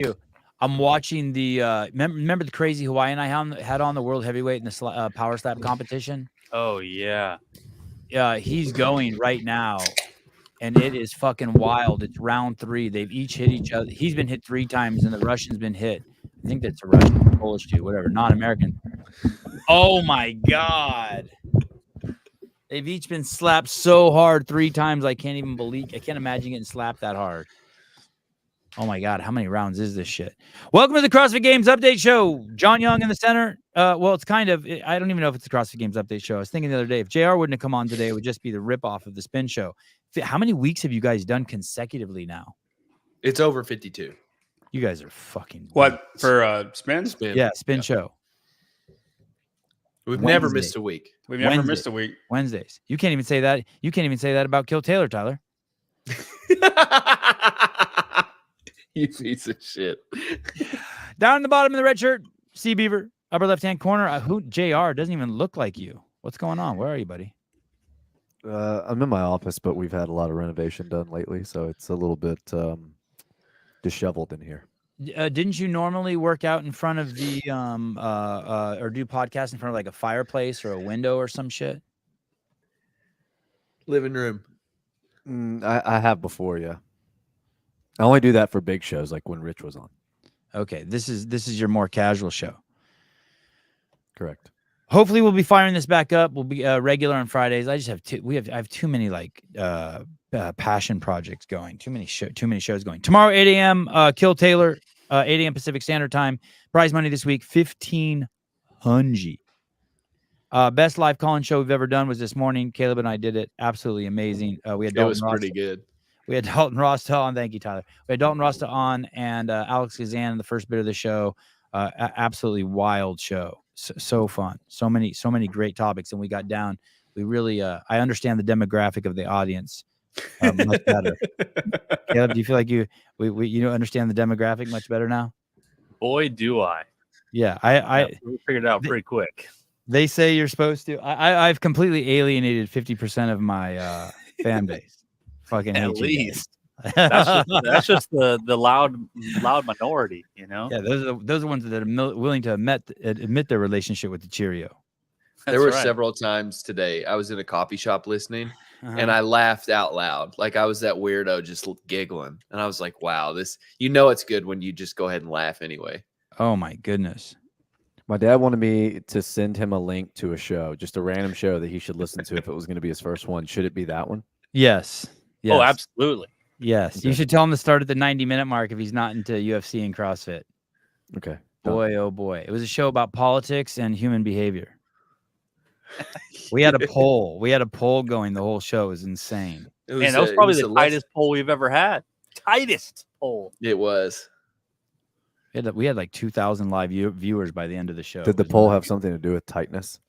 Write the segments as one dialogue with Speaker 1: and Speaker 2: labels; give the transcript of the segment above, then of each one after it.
Speaker 1: you. I'm watching the remember the crazy Hawaiian I had on the world heavyweight in the power slap competition.
Speaker 2: Oh yeah.
Speaker 1: He's going right now, and it is fucking wild. It's round 3. They've each hit each other. He's been hit 3 times, and the Russian's been hit. I think that's a Russian, Polish dude, whatever, non-American. Oh my god. They've each been slapped so hard 3 times. I can't imagine getting slapped that hard. Oh my god, how many rounds is this shit? Welcome to the CrossFit Games Update Show. John Young in the center. Well, it's kind of, I don't even know if it's the CrossFit Games Update Show. I was thinking the other day, if JR wouldn't have come on today, it would just be the ripoff of the spin show. How many weeks have you guys done consecutively now?
Speaker 3: It's over 52.
Speaker 1: You guys are fucking
Speaker 4: what for spin?
Speaker 1: Yeah, spin show.
Speaker 3: We've never missed a week.
Speaker 4: We've never missed a week.
Speaker 1: Wednesdays. You can't even say that. You can't even say that about Kill Taylor, Tyler.
Speaker 3: You piece of shit.
Speaker 1: Down in the bottom of the red shirt, Sea Beaver, upper left-hand corner. Who JR doesn't even look like you. What's going on? Where are you, buddy?
Speaker 5: I'm in my office, but we've had a lot of renovation done lately, so it's a little bit disheveled in here.
Speaker 1: Didn't you normally work out in front of the or do podcasts in front of like a fireplace or a window or some shit?
Speaker 3: Living room.
Speaker 5: I have before, yeah. I only do that for big shows, like when Rich was on.
Speaker 1: Okay, this is your more casual show.
Speaker 5: Correct.
Speaker 1: Hopefully, we'll be firing this back up. We'll be regular on Fridays. I just have I have too many like passion projects going. Too many shows going. Tomorrow, 8 a.m. Kill Taylor, 8 a.m. Pacific Standard Time. Prize money this week, $1,500. Best live call-in show we've ever done was this morning. Caleb and I did it. Absolutely amazing. We had
Speaker 3: It was pretty good.
Speaker 1: We had Dalton Rasta on. Thank you, Tyler. We had Dalton Rasta on and Alex Kazan in the first bit of the show. Absolutely wild show. So fun. So many great topics. And we got down. We really, I understand the demographic of the audience much better. Caleb, do you feel like you understand the demographic much better now?
Speaker 2: Boy, do I.
Speaker 1: Yeah, I
Speaker 2: figured it out pretty quick.
Speaker 1: They say you're supposed to. I've completely alienated 50% of my fan base. Fucking
Speaker 2: at least that's just the loud minority, you know.
Speaker 1: Yeah, those are ones that are willing to admit their relationship with the Cheerio.
Speaker 3: There were several times today I was in a coffee shop listening, and I laughed out loud, like I was that weirdo just giggling, and I was like, "Wow, this." It's good when you just go ahead and laugh anyway.
Speaker 1: Oh my goodness.
Speaker 5: My dad wanted me to send him a link to a show, just a random show that he should listen to if it was going to be his first one. Should it be that one?
Speaker 1: Yes. Yes.
Speaker 2: Oh, absolutely.
Speaker 1: Yes. Okay. You should tell him to start at the 90-minute mark if he's not into UFC and CrossFit.
Speaker 5: Okay.
Speaker 1: Boy, oh boy. It was a show about politics and human behavior. We had a poll. We had a poll going. The whole show was insane.
Speaker 2: And that was probably the tightest poll we've ever had. Tightest poll.
Speaker 3: It was.
Speaker 1: We had like 2,000 live viewers by the end of the show.
Speaker 5: Did the poll have something to do with tightness?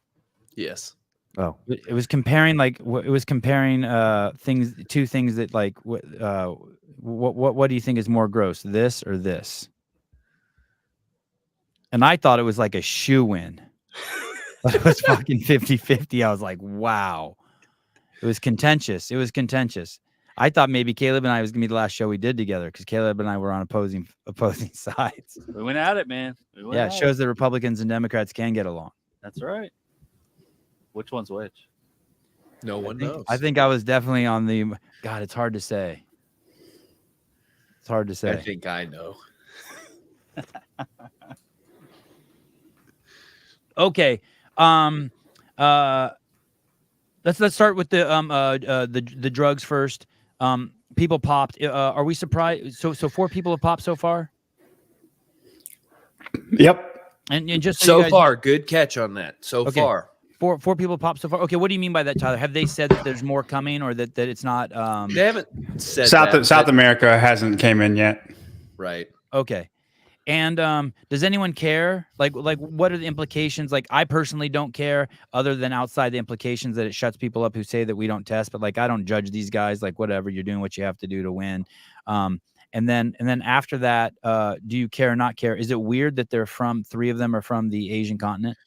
Speaker 3: Yes.
Speaker 5: Oh,
Speaker 1: it was comparing two things that like what do you think is more gross, this or this? And I thought it was like a shoe-in. But it was fucking 50-50. I was like, wow. It was contentious. I thought maybe Caleb and I was gonna be the last show we did together because Caleb and I were on opposing sides.
Speaker 2: We went at it, man.
Speaker 1: It shows that Republicans and Democrats can get along.
Speaker 2: That's right. Which one's which?
Speaker 3: No one knows.
Speaker 1: I think I was definitely on the. God, it's hard to say.
Speaker 3: I think I know.
Speaker 1: Okay. Let's start with the drugs first. People popped. Are we surprised? So 4 people have popped so far.
Speaker 4: Yep.
Speaker 1: And just
Speaker 3: so far, good catch on that. So far.
Speaker 1: Four people popped so far. Okay, what do you mean by that, Tyler? Have they said that there's more coming, or that it's not?
Speaker 3: They haven't said
Speaker 4: South America hasn't came in yet.
Speaker 3: Right.
Speaker 1: Okay. And does anyone care? Like, what are the implications? Like, I personally don't care, other than outside the implications that it shuts people up who say that we don't test. But like, I don't judge these guys. Like, whatever, you're doing what you have to do to win. And then after that, do you care or not care? Is it weird that 3 of them are from the Asian continent?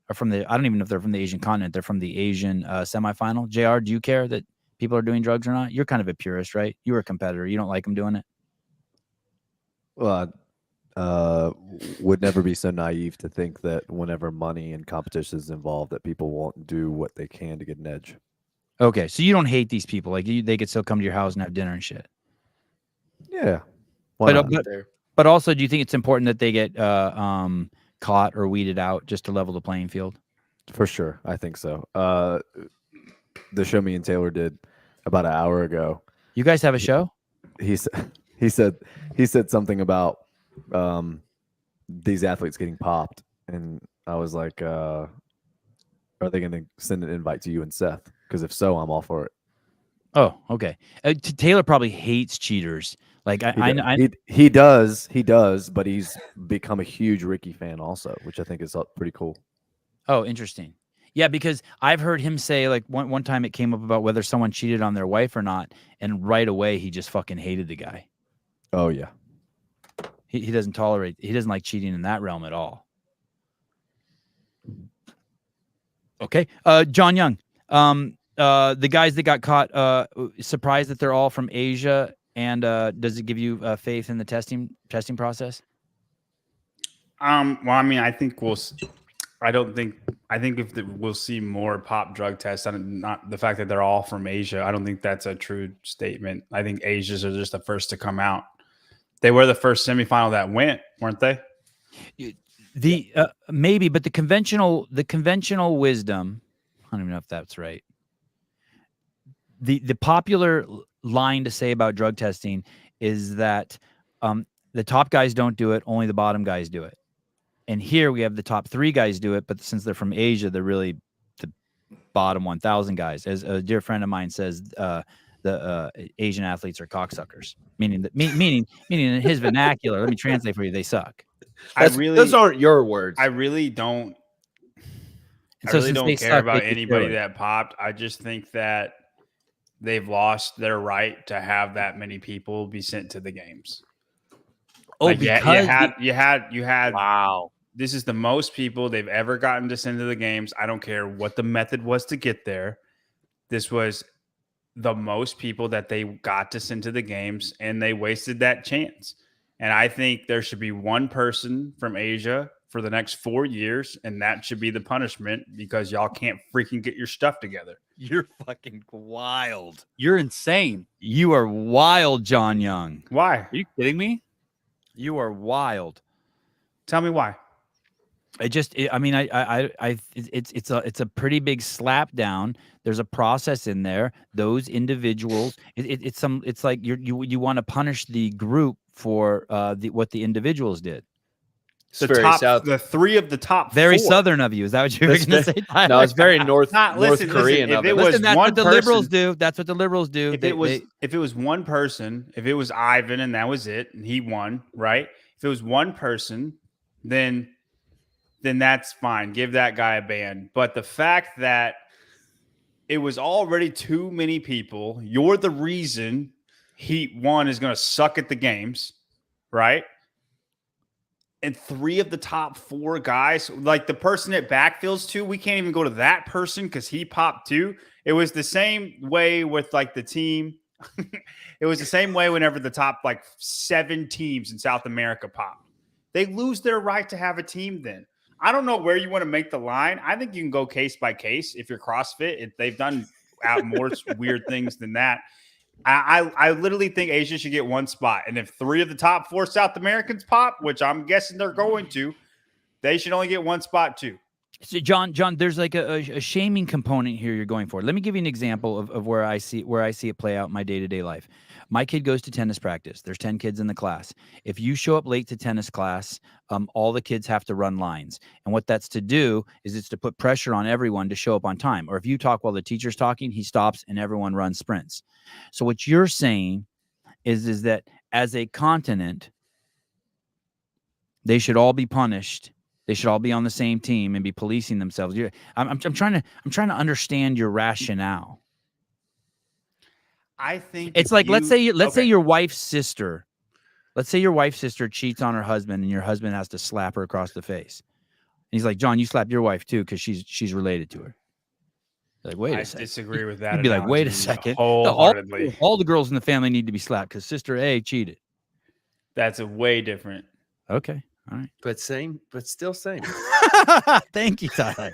Speaker 1: Or I don't even know if they're from the Asian continent. They're from the Asian semifinal. JR, do you care that people are doing drugs or not? You're kind of a purist, right? You're a competitor. You don't like them doing it.
Speaker 5: Well, would never be so naive to think that whenever money and competition is involved, that people won't do what they can to get an edge.
Speaker 1: Okay, so you don't hate these people. Like they could still come to your house and have dinner and shit.
Speaker 5: Yeah. Why not?
Speaker 1: But also, do you think it's important that they get caught or weeded out just to level the playing field?
Speaker 5: For sure. I think so. The show me and Taylor did about an hour ago.
Speaker 1: You guys have a show?
Speaker 5: He said something about these athletes getting popped, and I was like, are they going to send an invite to you and Seth? Because if so, I'm all for it.
Speaker 1: Oh, okay. Taylor probably hates cheaters. Like
Speaker 5: he does, but he's become a huge Ricky fan also, which I think is pretty cool.
Speaker 1: Oh, interesting. Yeah, because I've heard him say, like, one time it came up about whether someone cheated on their wife or not, and right away he just fucking hated the guy.
Speaker 5: Oh yeah.
Speaker 1: He doesn't like cheating in that realm at all. Okay. John Young. The guys that got caught, surprised that they're all from Asia, and does it give you faith in the testing process?
Speaker 4: Well, I mean, I think we'll see more pop drug tests. Not the fact that they're all from Asia. I don't think that's a true statement. I think Asians are just the first to come out. They were the first semifinal that went, weren't they?
Speaker 1: Maybe, but the conventional wisdom, I don't even know if that's right. The popular line to say about drug testing is that the top guys don't do it, only the bottom guys do it. And here we have the top 3 guys do it, but since they're from Asia, they're really the bottom 1,000 guys. As a dear friend of mine says, the Asian athletes are cocksuckers, meaning in his vernacular. Let me translate for you: they suck.
Speaker 3: Those aren't your words.
Speaker 4: I really don't
Speaker 1: they
Speaker 4: care
Speaker 1: suck,
Speaker 4: about
Speaker 1: they could
Speaker 4: anybody
Speaker 1: do it.
Speaker 4: that popped. I just think that they've lost their right to have that many people be sent to the games.
Speaker 1: Oh,
Speaker 4: like,
Speaker 1: because
Speaker 4: you had.
Speaker 2: Wow.
Speaker 4: This is the most people they've ever gotten to send to the games. I don't care what the method was to get there. This was the most people that they got to send to the games, and they wasted that chance. And I think there should be one person from Asia for the next 4 years, and that should be the punishment because y'all can't freaking get your stuff together.
Speaker 1: you're fucking wild.
Speaker 2: You're insane.
Speaker 1: You are wild, John Young.
Speaker 4: Why?
Speaker 2: Are you kidding me?
Speaker 1: You are wild.
Speaker 4: Tell me why.
Speaker 1: It's a pretty big slap down. There's a process in there. Those individuals, it's like you want to punish the group for what the individuals did.
Speaker 4: The 3 of the top
Speaker 1: Very
Speaker 4: 4.
Speaker 1: southern of you. Is that what you were going to say, Tyler?
Speaker 3: No, it's very North
Speaker 4: Listen,
Speaker 3: Korean
Speaker 4: if
Speaker 3: of
Speaker 4: it
Speaker 3: it.
Speaker 4: was
Speaker 1: Listen, that's
Speaker 4: one
Speaker 1: what the
Speaker 4: person-
Speaker 1: liberals do. That's what the liberals do.
Speaker 4: If it was one person, if it was Ivan and that was it, and he won, right? If it was one person, then that's fine. Give that guy a ban. But the fact that it was already too many people, you're the reason Heat 1 is going to suck at the games, right? And 3 of the top 4 guys, like the person at backfields too, we can't even go to that person because he popped too. It was the same way with like the team. It was the same way whenever the top like 7 teams in South America popped. They lose their right to have a team then. I don't know where you want to make the line. I think you can go case by case if you're CrossFit. They've done out more weird things than that. I literally think Asia should get 1 spot. And if 3 of the top 4 South Americans pop, which I'm guessing they're going to, they should only get 1 spot too.
Speaker 1: So John, there's like a shaming component here you're going for. Let me give you an example of where I see it play out in my day-to-day life. My kid goes to tennis practice. There's 10 kids in the class. If you show up late to tennis class, all the kids have to run lines. And what that's to do is it's to put pressure on everyone to show up on time. Or if you talk while the teacher's talking, he stops and everyone runs sprints. So what you're saying is that as a continent, they should all be punished. They should all be on the same team and be policing themselves. I'm trying to understand your rationale.
Speaker 4: I think
Speaker 1: it's like let's say your wife's sister cheats on her husband and your husband has to slap her across the face. And he's like, John, you slapped your wife too because she's related to her. Like, wait a second.
Speaker 4: I disagree with that.
Speaker 1: You'd be like, wait a second.
Speaker 4: Wholeheartedly.
Speaker 1: All the girls in the family need to be slapped because sister A cheated.
Speaker 4: That's a way different.
Speaker 1: Okay. All right.
Speaker 3: But still same.
Speaker 1: Thank you, Tyler.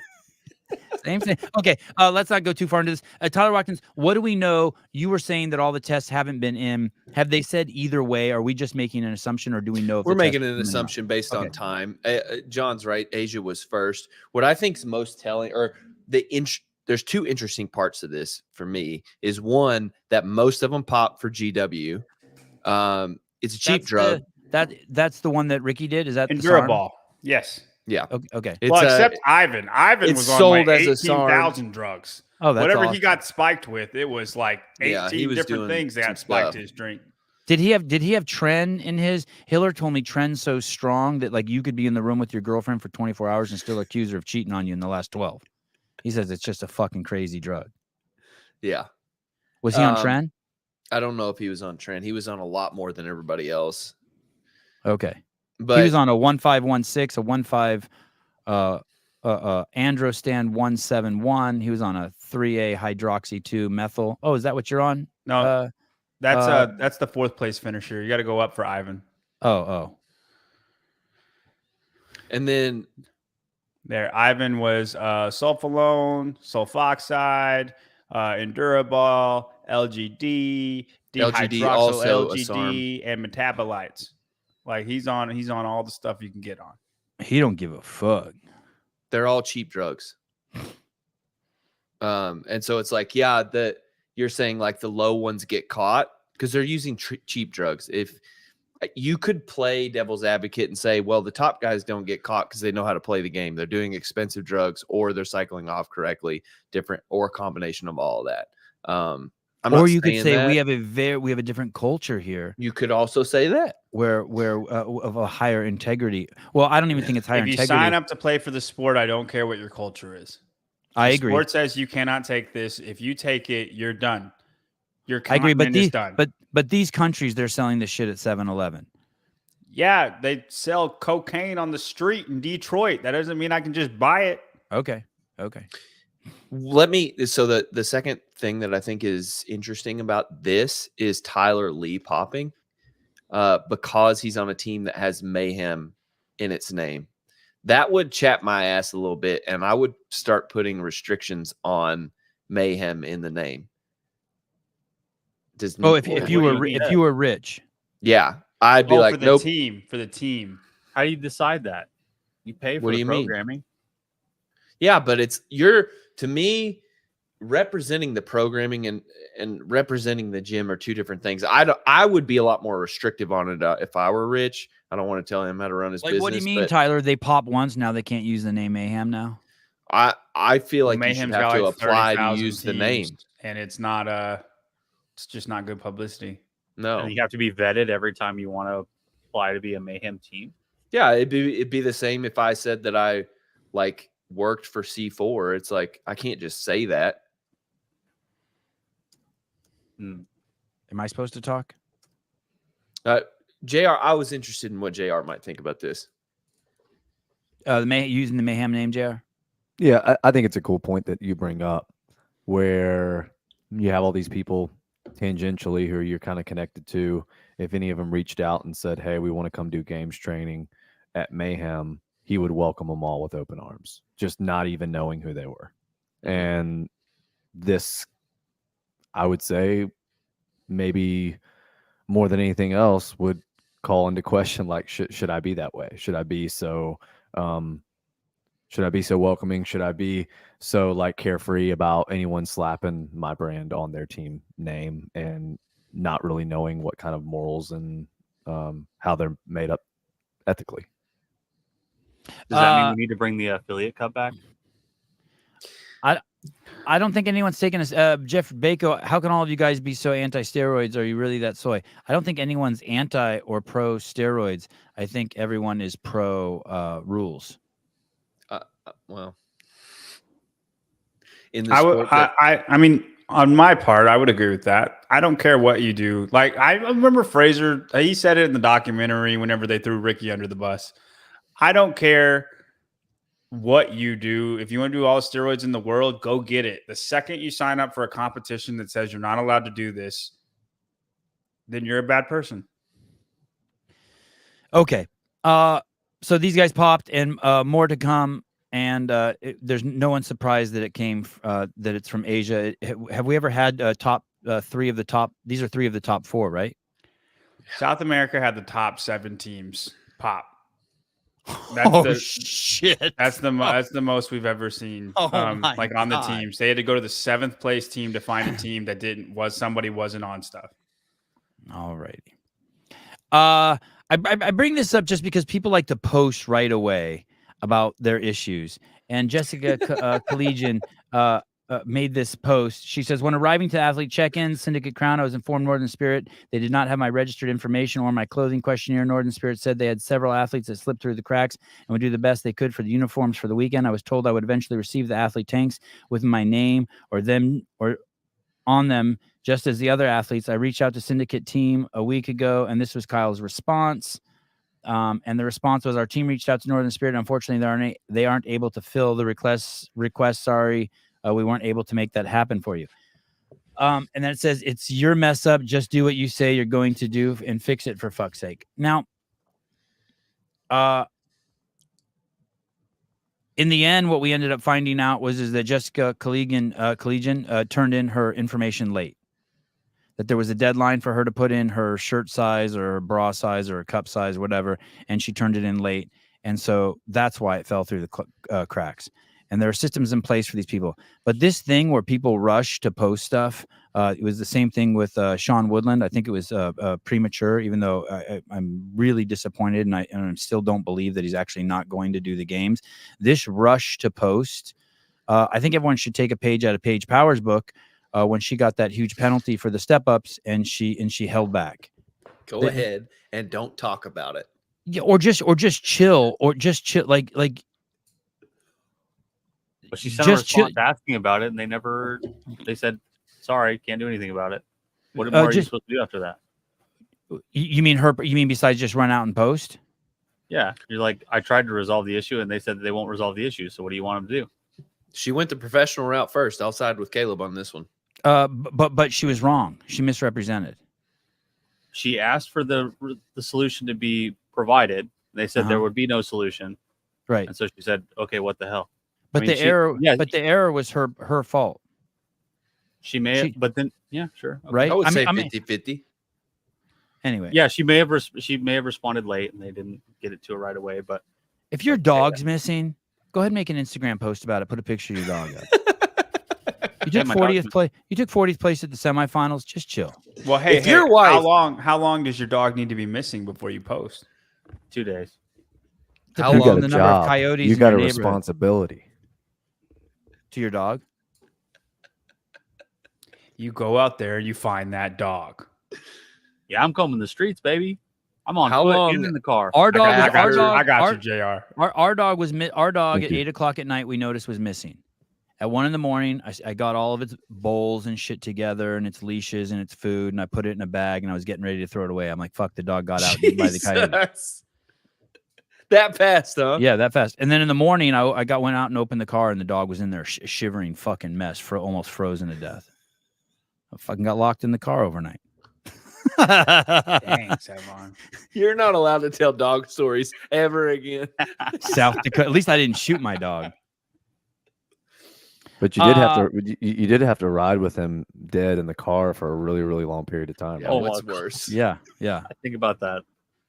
Speaker 1: Same thing. Okay, let's not go too far into this. Tyler Watkins, what do we know? You were saying that all the tests haven't been in. Have they said either way? Are we just making an assumption, or do we know if
Speaker 3: We're
Speaker 1: the
Speaker 3: making
Speaker 1: tests
Speaker 3: an
Speaker 1: have been in or not?
Speaker 3: assumption based
Speaker 1: Okay.
Speaker 3: on time. John's right. Asia was first. What I think is most telling, or there's two interesting parts to this for me. Is one that most of them pop for GW. It's a cheap drug.
Speaker 1: That's the one that Ricky did. Is that the SARM?
Speaker 4: Enduraball. Yes.
Speaker 3: Yeah.
Speaker 1: Okay.
Speaker 3: It's
Speaker 4: Well, except Ivan. Ivan
Speaker 3: it's
Speaker 4: was on
Speaker 3: sold
Speaker 4: like
Speaker 3: as a SARM.
Speaker 4: 18,000 drugs.
Speaker 1: Oh, that's
Speaker 4: Whatever
Speaker 1: awesome.
Speaker 4: he got spiked with, it was like 18
Speaker 3: Yeah, he was
Speaker 4: different
Speaker 3: doing
Speaker 4: things that
Speaker 3: some
Speaker 4: got spiked
Speaker 3: stuff.
Speaker 4: to his drink.
Speaker 1: Did he have Tren in his? Hiller told me Tren's so strong that like you could be in the room with your girlfriend for 24 hours and still accuse her of cheating on you in the last 12. He says it's just a fucking crazy drug.
Speaker 3: Yeah.
Speaker 1: Was he on Tren?
Speaker 3: I don't know if he was on trend. He was on a lot more than everybody else.
Speaker 1: Okay.
Speaker 3: But
Speaker 1: He was on a 1516, a 15 Androstan 171. He was on a 3A hydroxy 2 methyl. Oh, is that what you're on?
Speaker 4: No, that's the fourth place finisher. You got to go up for Ivan.
Speaker 1: Oh.
Speaker 3: and then
Speaker 4: There, Ivan was sulfolone, sulfoxide, Enduraball, LGD,
Speaker 3: LGD also a
Speaker 4: LGD, and metabolites. Like he's on all the stuff you can get on.
Speaker 1: He don't give a fuck.
Speaker 3: they're all cheap drugs. And so it's like, yeah, that you're saying like the low ones get caught because they're using cheap drugs. If you could play devil's advocate and say, well, the top guys don't get caught because they know how to play the game. They're doing expensive drugs or they're cycling off correctly, different or a combination of all of that.
Speaker 1: Or you could say we have a different culture here.
Speaker 3: You could also say that
Speaker 1: where of a higher integrity. Well, I don't even think it's higher integrity.
Speaker 4: If you sign up to play for the sport, I don't care what your culture is.
Speaker 1: I agree.
Speaker 4: Sport says you cannot take this. If you take it, you're done. Your
Speaker 1: I agree,
Speaker 4: continent is done.
Speaker 1: But these countries, they're selling this shit at 7-Eleven.
Speaker 4: Yeah, they sell cocaine on the street in Detroit. That doesn't mean I can just buy it.
Speaker 1: Okay.
Speaker 3: So the second thing that I think is interesting about this is Tyler Lee popping because he's on a team that has mayhem in its name. That would chap my ass a little bit, and I would start putting restrictions on mayhem in the name.
Speaker 1: If you were rich,
Speaker 3: yeah, I'd be like,
Speaker 4: for the
Speaker 3: nope.
Speaker 4: For the team.
Speaker 2: How do you decide that? You pay for the programming.
Speaker 3: Yeah, but to me, representing the programming and representing the gym are two different things. I would be a lot more restrictive on it if I were rich. I don't want to tell him how to run his business.
Speaker 1: What do you mean, Tyler? They pop once, now they can't use the name Mayhem now?
Speaker 3: I feel like you should
Speaker 4: Mayhem's
Speaker 3: have
Speaker 4: got
Speaker 3: to
Speaker 4: like
Speaker 3: apply to
Speaker 4: 30,000
Speaker 3: use the
Speaker 4: teams,
Speaker 3: name.
Speaker 4: and it's just not good publicity.
Speaker 3: No,
Speaker 2: And you have to be vetted every time you want to apply to be a Mayhem team.
Speaker 3: Yeah, it'd be the same if I said that I like worked for C4. It's like I can't just say that.
Speaker 1: Am I supposed to talk?
Speaker 3: JR, I was interested in what JR might think about this.
Speaker 1: Using the Mayhem name, JR?
Speaker 5: Yeah, I think it's a cool point that you bring up where you have all these people tangentially who you're kind of connected to. If any of them reached out and said, hey, we want to come do games training at Mayhem, he would welcome them all with open arms, just not even knowing who they were. And this, I would say, maybe more than anything else, would call into question, like, should I be that way? Should I be so welcoming? Should I be so like carefree about anyone slapping my brand on their team name and not really knowing what kind of morals and how they're made up ethically?
Speaker 2: Does that mean we need to bring the affiliate cup back?
Speaker 1: I don't think anyone's taking us. Jeff Bako, how can all of you guys be so anti-steroids? Are you really that soy? I don't think anyone's anti or pro steroids. I think everyone is pro rules.
Speaker 3: Well, in the
Speaker 4: I mean, on my part, I would agree with that. I don't care what you do. Like I remember Fraser, he said it in the documentary whenever they threw Ricky under the bus. I don't care what you do. If you want to do all the steroids in the world, go get it. The second you sign up for a competition that says you're not allowed to do this, then you're a bad person.
Speaker 1: Okay. So these guys popped, and more to come. And there's no one surprised that it came that it's from Asia. Have we ever had top 3 of the top? These are 3 of the top 4, right?
Speaker 4: South America had the top 7 teams pop.
Speaker 1: Shit!
Speaker 4: That's the most we've ever seen.
Speaker 1: Oh my
Speaker 4: like on the
Speaker 1: God.
Speaker 4: teams, they had to go to the 7th place team to find a team that somebody wasn't on stuff.
Speaker 1: All righty. I bring this up just because people like to post right away about their issues. And Jessica Collegian made this post. She says, when arriving to athlete check-in, Syndicate Crown, I was informed Northern Spirit they did not have my registered information or my clothing questionnaire. Northern Spirit said they had several athletes that slipped through the cracks and would do the best they could for the uniforms for the weekend. I was told I would eventually receive the athlete tanks with my name or them or on them, just as the other athletes. I reached out to Syndicate team a week ago, and this was Kyle's response. And the response was, our team reached out to Northern Spirit. Unfortunately, they aren't able to fill the request. Sorry, we weren't able to make that happen for you. And then it says, it's your mess up. Just do what you say you're going to do and fix it, for fuck's sake. Now, in the end, what we ended up finding out was that Jessica Collegian turned in her information late. That there was a deadline for her to put in her shirt size or her bra size or her cup size, whatever, and she turned it in late. And so that's why it fell through the cracks. And there are systems in place for these people. But this thing where people rush to post stuff, it was the same thing with Sean Woodland. I think it was premature, even though I'm really disappointed, and I still don't believe that he's actually not going to do the games. This rush to post, I think everyone should take a page out of Paige Power's book. When she got that huge penalty for the step ups and she held back.
Speaker 3: Go ahead and don't talk about it.
Speaker 1: Yeah, or just chill, like.
Speaker 2: But she sent a response asking about it, and they said, sorry, can't do anything about it. What more are you supposed to do after that?
Speaker 1: You mean besides just run out and post?
Speaker 2: Yeah, you're like, I tried to resolve the issue, and they said that they won't resolve the issue. So what do you want them to do?
Speaker 3: She went the professional route first. I'll side with Caleb on this one.
Speaker 1: But she was wrong. She misrepresented.
Speaker 2: She asked for the solution to be provided. They said there would be no solution.
Speaker 1: Right.
Speaker 2: And so she said, okay, what the hell?
Speaker 1: But the error was her fault.
Speaker 2: She may have, but then, yeah, sure. Okay.
Speaker 1: Right.
Speaker 3: I would say 50-50.
Speaker 1: Anyway.
Speaker 2: Yeah, she may have responded late and they didn't get it to her right away. But
Speaker 1: if your dog's missing, go ahead and make an Instagram post about it. Put a picture of your dog up. You took 40th place. You took 40th place at the semifinals. Just chill.
Speaker 4: Well, hey, your wife, how long does your dog need to be missing before you post?
Speaker 2: 2 days.
Speaker 1: How long? The number of coyotes.
Speaker 5: You got a responsibility
Speaker 1: to your dog.
Speaker 4: You go out there, you find that dog.
Speaker 2: Yeah, I'm combing the streets, baby. I'm on foot and in the car.
Speaker 1: Our dog.
Speaker 4: I got you, JR.
Speaker 1: Our dog was at 8:00 at night. We noticed was missing. At 1 a.m, I got all of its bowls and shit together and its leashes and its food, and I put it in a bag and I was getting ready to throw it away. I'm like, fuck, the dog got out by the coyote.
Speaker 3: That fast, huh?
Speaker 1: Yeah, that fast. And then in the morning, I went out and opened the car and the dog was in there shivering fucking mess, almost frozen to death. I fucking got locked in the car overnight.
Speaker 4: Dang, Savon.
Speaker 3: You're not allowed to tell dog stories ever again.
Speaker 1: South Dakota. At least I didn't shoot my dog.
Speaker 5: But you did have to. You did have to ride with him dead in the car for a really, really long period of time.
Speaker 3: Yeah,
Speaker 5: right?
Speaker 3: what's worse?
Speaker 1: Yeah.
Speaker 2: I think about that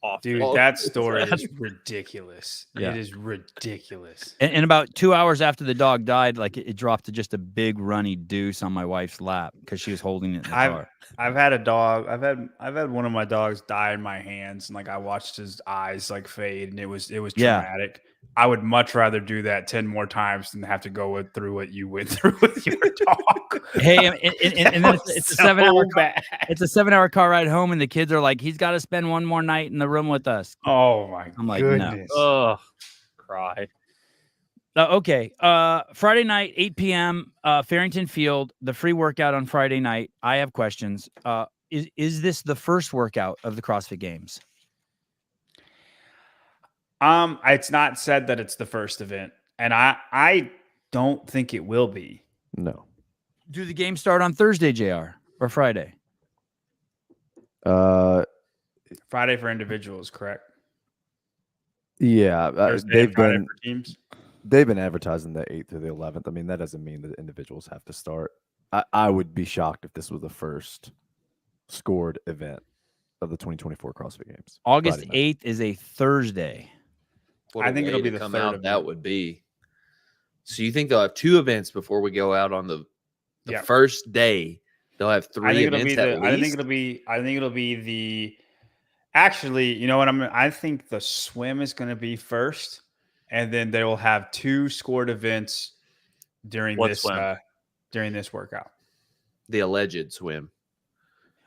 Speaker 2: often.
Speaker 4: Dude, that story is ridiculous.
Speaker 1: Yeah.
Speaker 4: It is ridiculous.
Speaker 1: And about 2 hours after the dog died, like it dropped to just a big runny deuce on my wife's lap because she was holding it in the car.
Speaker 4: I've had a dog. I've had one of my dogs die in my hands, and like I watched his eyes like fade, and it was traumatic. I would much rather do that 10 more times than have to go through what you went through with your dog.
Speaker 1: Hey, and then it's a 7-hour it's a 7-hour car ride home, and the kids are like, he's got to spend one more night in the room with us.
Speaker 4: Oh my
Speaker 1: I'm like,
Speaker 4: goodness.
Speaker 1: no.
Speaker 2: Ugh, cry.
Speaker 1: Okay. Friday night, 8 p.m. Farrington Field, the free workout on Friday night. I have questions. Is this the first workout of the CrossFit Games?
Speaker 4: It's not said that it's the first event, and I don't think it will be.
Speaker 5: No.
Speaker 1: Do the games start on Thursday, JR, or Friday?
Speaker 4: Friday for individuals, correct?
Speaker 5: Yeah,
Speaker 4: Thursday and Friday for teams.
Speaker 5: They've been advertising the 8th through the 11th. I mean, that doesn't mean that individuals have to start. I would be shocked if this was the first scored event of the 2024 CrossFit Games.
Speaker 1: August 8th is a Thursday.
Speaker 3: I think it'll be the third out. That would be. So you think they'll have 2 events before we go out on the first day? They'll have 3 events at least.
Speaker 4: I think it'll be the. Actually, you know what? I think the swim is going to be first, and then they will have 2 scored events during this workout.
Speaker 3: The alleged swim.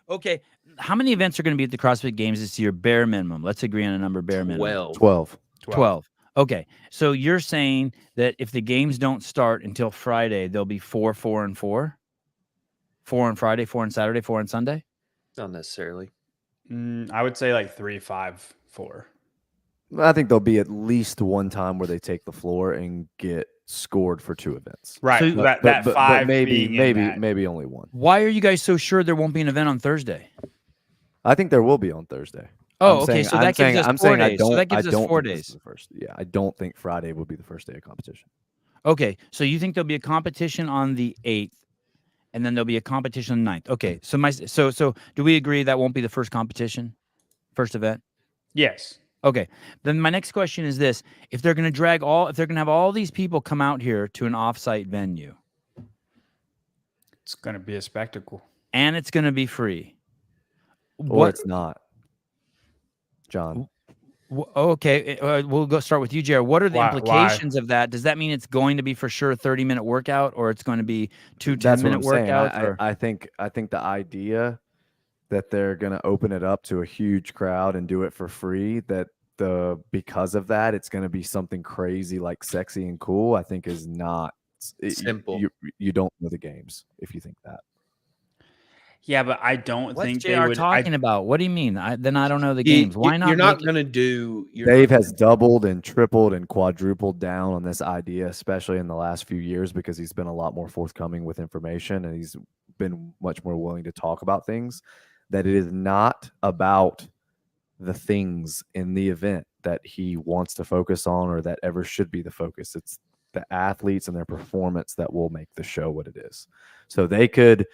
Speaker 1: Okay, how many events are going to be at the CrossFit Games this year? Bare minimum. Let's agree on a number. Bare minimum.
Speaker 5: 12.
Speaker 1: 12. Okay, so you're saying that if the games don't start until Friday, there'll be 4, 4, and 4? 4 on Friday, 4 on Saturday, 4 on Sunday?
Speaker 3: Not necessarily.
Speaker 4: I would say like 3, 5, 4.
Speaker 5: I think there'll be at least one time where they take the floor and get scored for 2 events.
Speaker 4: Right. So that 5
Speaker 5: but maybe only one.
Speaker 1: Why are you guys so sure there won't be an event on Thursday?
Speaker 5: I think there will be on Thursday.
Speaker 1: Oh, okay. So that gives us 4 days. So that gives us 4 days.
Speaker 5: I don't think Friday will be the first day of competition.
Speaker 1: Okay. So you think there'll be a competition on the 8th, and then there'll be a competition on the 9th. Okay. So do we agree that won't be the first competition, first event?
Speaker 4: Yes.
Speaker 1: Okay. Then my next question is this: if they're going to have all these people come out here to an offsite venue,
Speaker 4: it's going to be a spectacle,
Speaker 1: and it's going to be free.
Speaker 5: Or it's not. John.
Speaker 1: Okay, we'll go start with you, Jared. What are the implications of that? Does that mean it's going to be for sure a 30-minute workout, or it's going to be 2 10-minute workouts?
Speaker 5: I think the idea that they're going to open it up to a huge crowd and do it for free, because of that, it's going to be something crazy, like sexy and cool, I think is not
Speaker 3: simple.
Speaker 5: You don't know the games if you think that.
Speaker 4: Yeah, but I don't think
Speaker 1: they would. Talking about? What do you mean? Then I don't know the games. Why not?
Speaker 3: You're not going to do.
Speaker 5: Dave has doubled and tripled and quadrupled down on this idea, especially in the last few years, because he's been a lot more forthcoming with information and he's been much more willing to talk about things. That it is not about the things in the event that he wants to focus on or that ever should be the focus. It's the athletes and their performance that will make the show what it is. So they could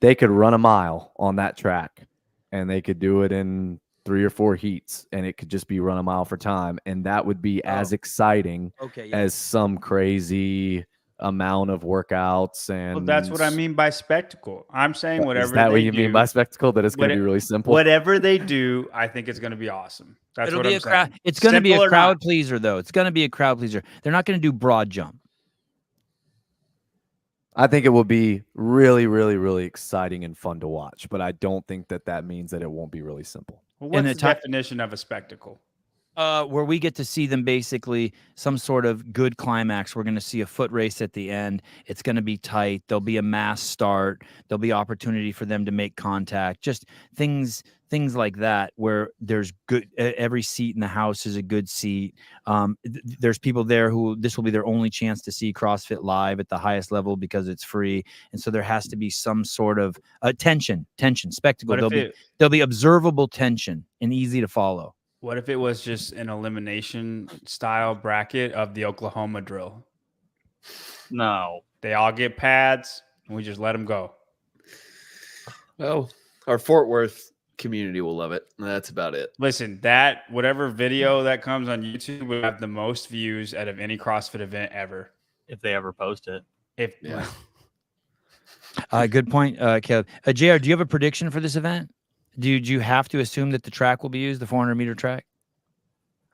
Speaker 5: run a mile on that track and they could do it in 3 or 4 heats and it could just be run a mile for time. And that would be as exciting as some crazy amount of workouts. And
Speaker 4: that's what I mean by spectacle. I'm saying whatever.
Speaker 5: Is that what you mean by spectacle? That it's going to be really simple?
Speaker 4: Whatever they do, I think it's going to be awesome. That's what I'm saying.
Speaker 1: It's going to be a crowd pleaser, though. It's going to be a crowd pleaser. They're not going to do broad jump.
Speaker 5: I think it will be really, really, really exciting and fun to watch, but I don't think that means that it won't be really simple.
Speaker 4: Well, what's the definition of a spectacle?
Speaker 1: Where we get to see them basically some sort of good climax. We're going to see a foot race at the end. It's going to be tight. There'll be a mass start. There'll be opportunity for them to make contact. Just things like that where there's good. Every seat in the house is a good seat. There's people there who this will be their only chance to see CrossFit live at the highest level because it's free, and so there has to be some sort of tension, spectacle. There'll be observable tension and easy to follow.
Speaker 4: What if it was just an elimination style bracket of the Oklahoma drill?
Speaker 2: No.
Speaker 4: They all get pads and we just let them go.
Speaker 3: Well, our Fort Worth community will love it. That's about it.
Speaker 4: Listen, whatever video that comes on YouTube will have the most views out of any CrossFit event ever.
Speaker 2: If they ever post it.
Speaker 1: Good point, Caleb. JR, do you have a prediction for this event? Do you have to assume that the track will be used, the 400-meter track?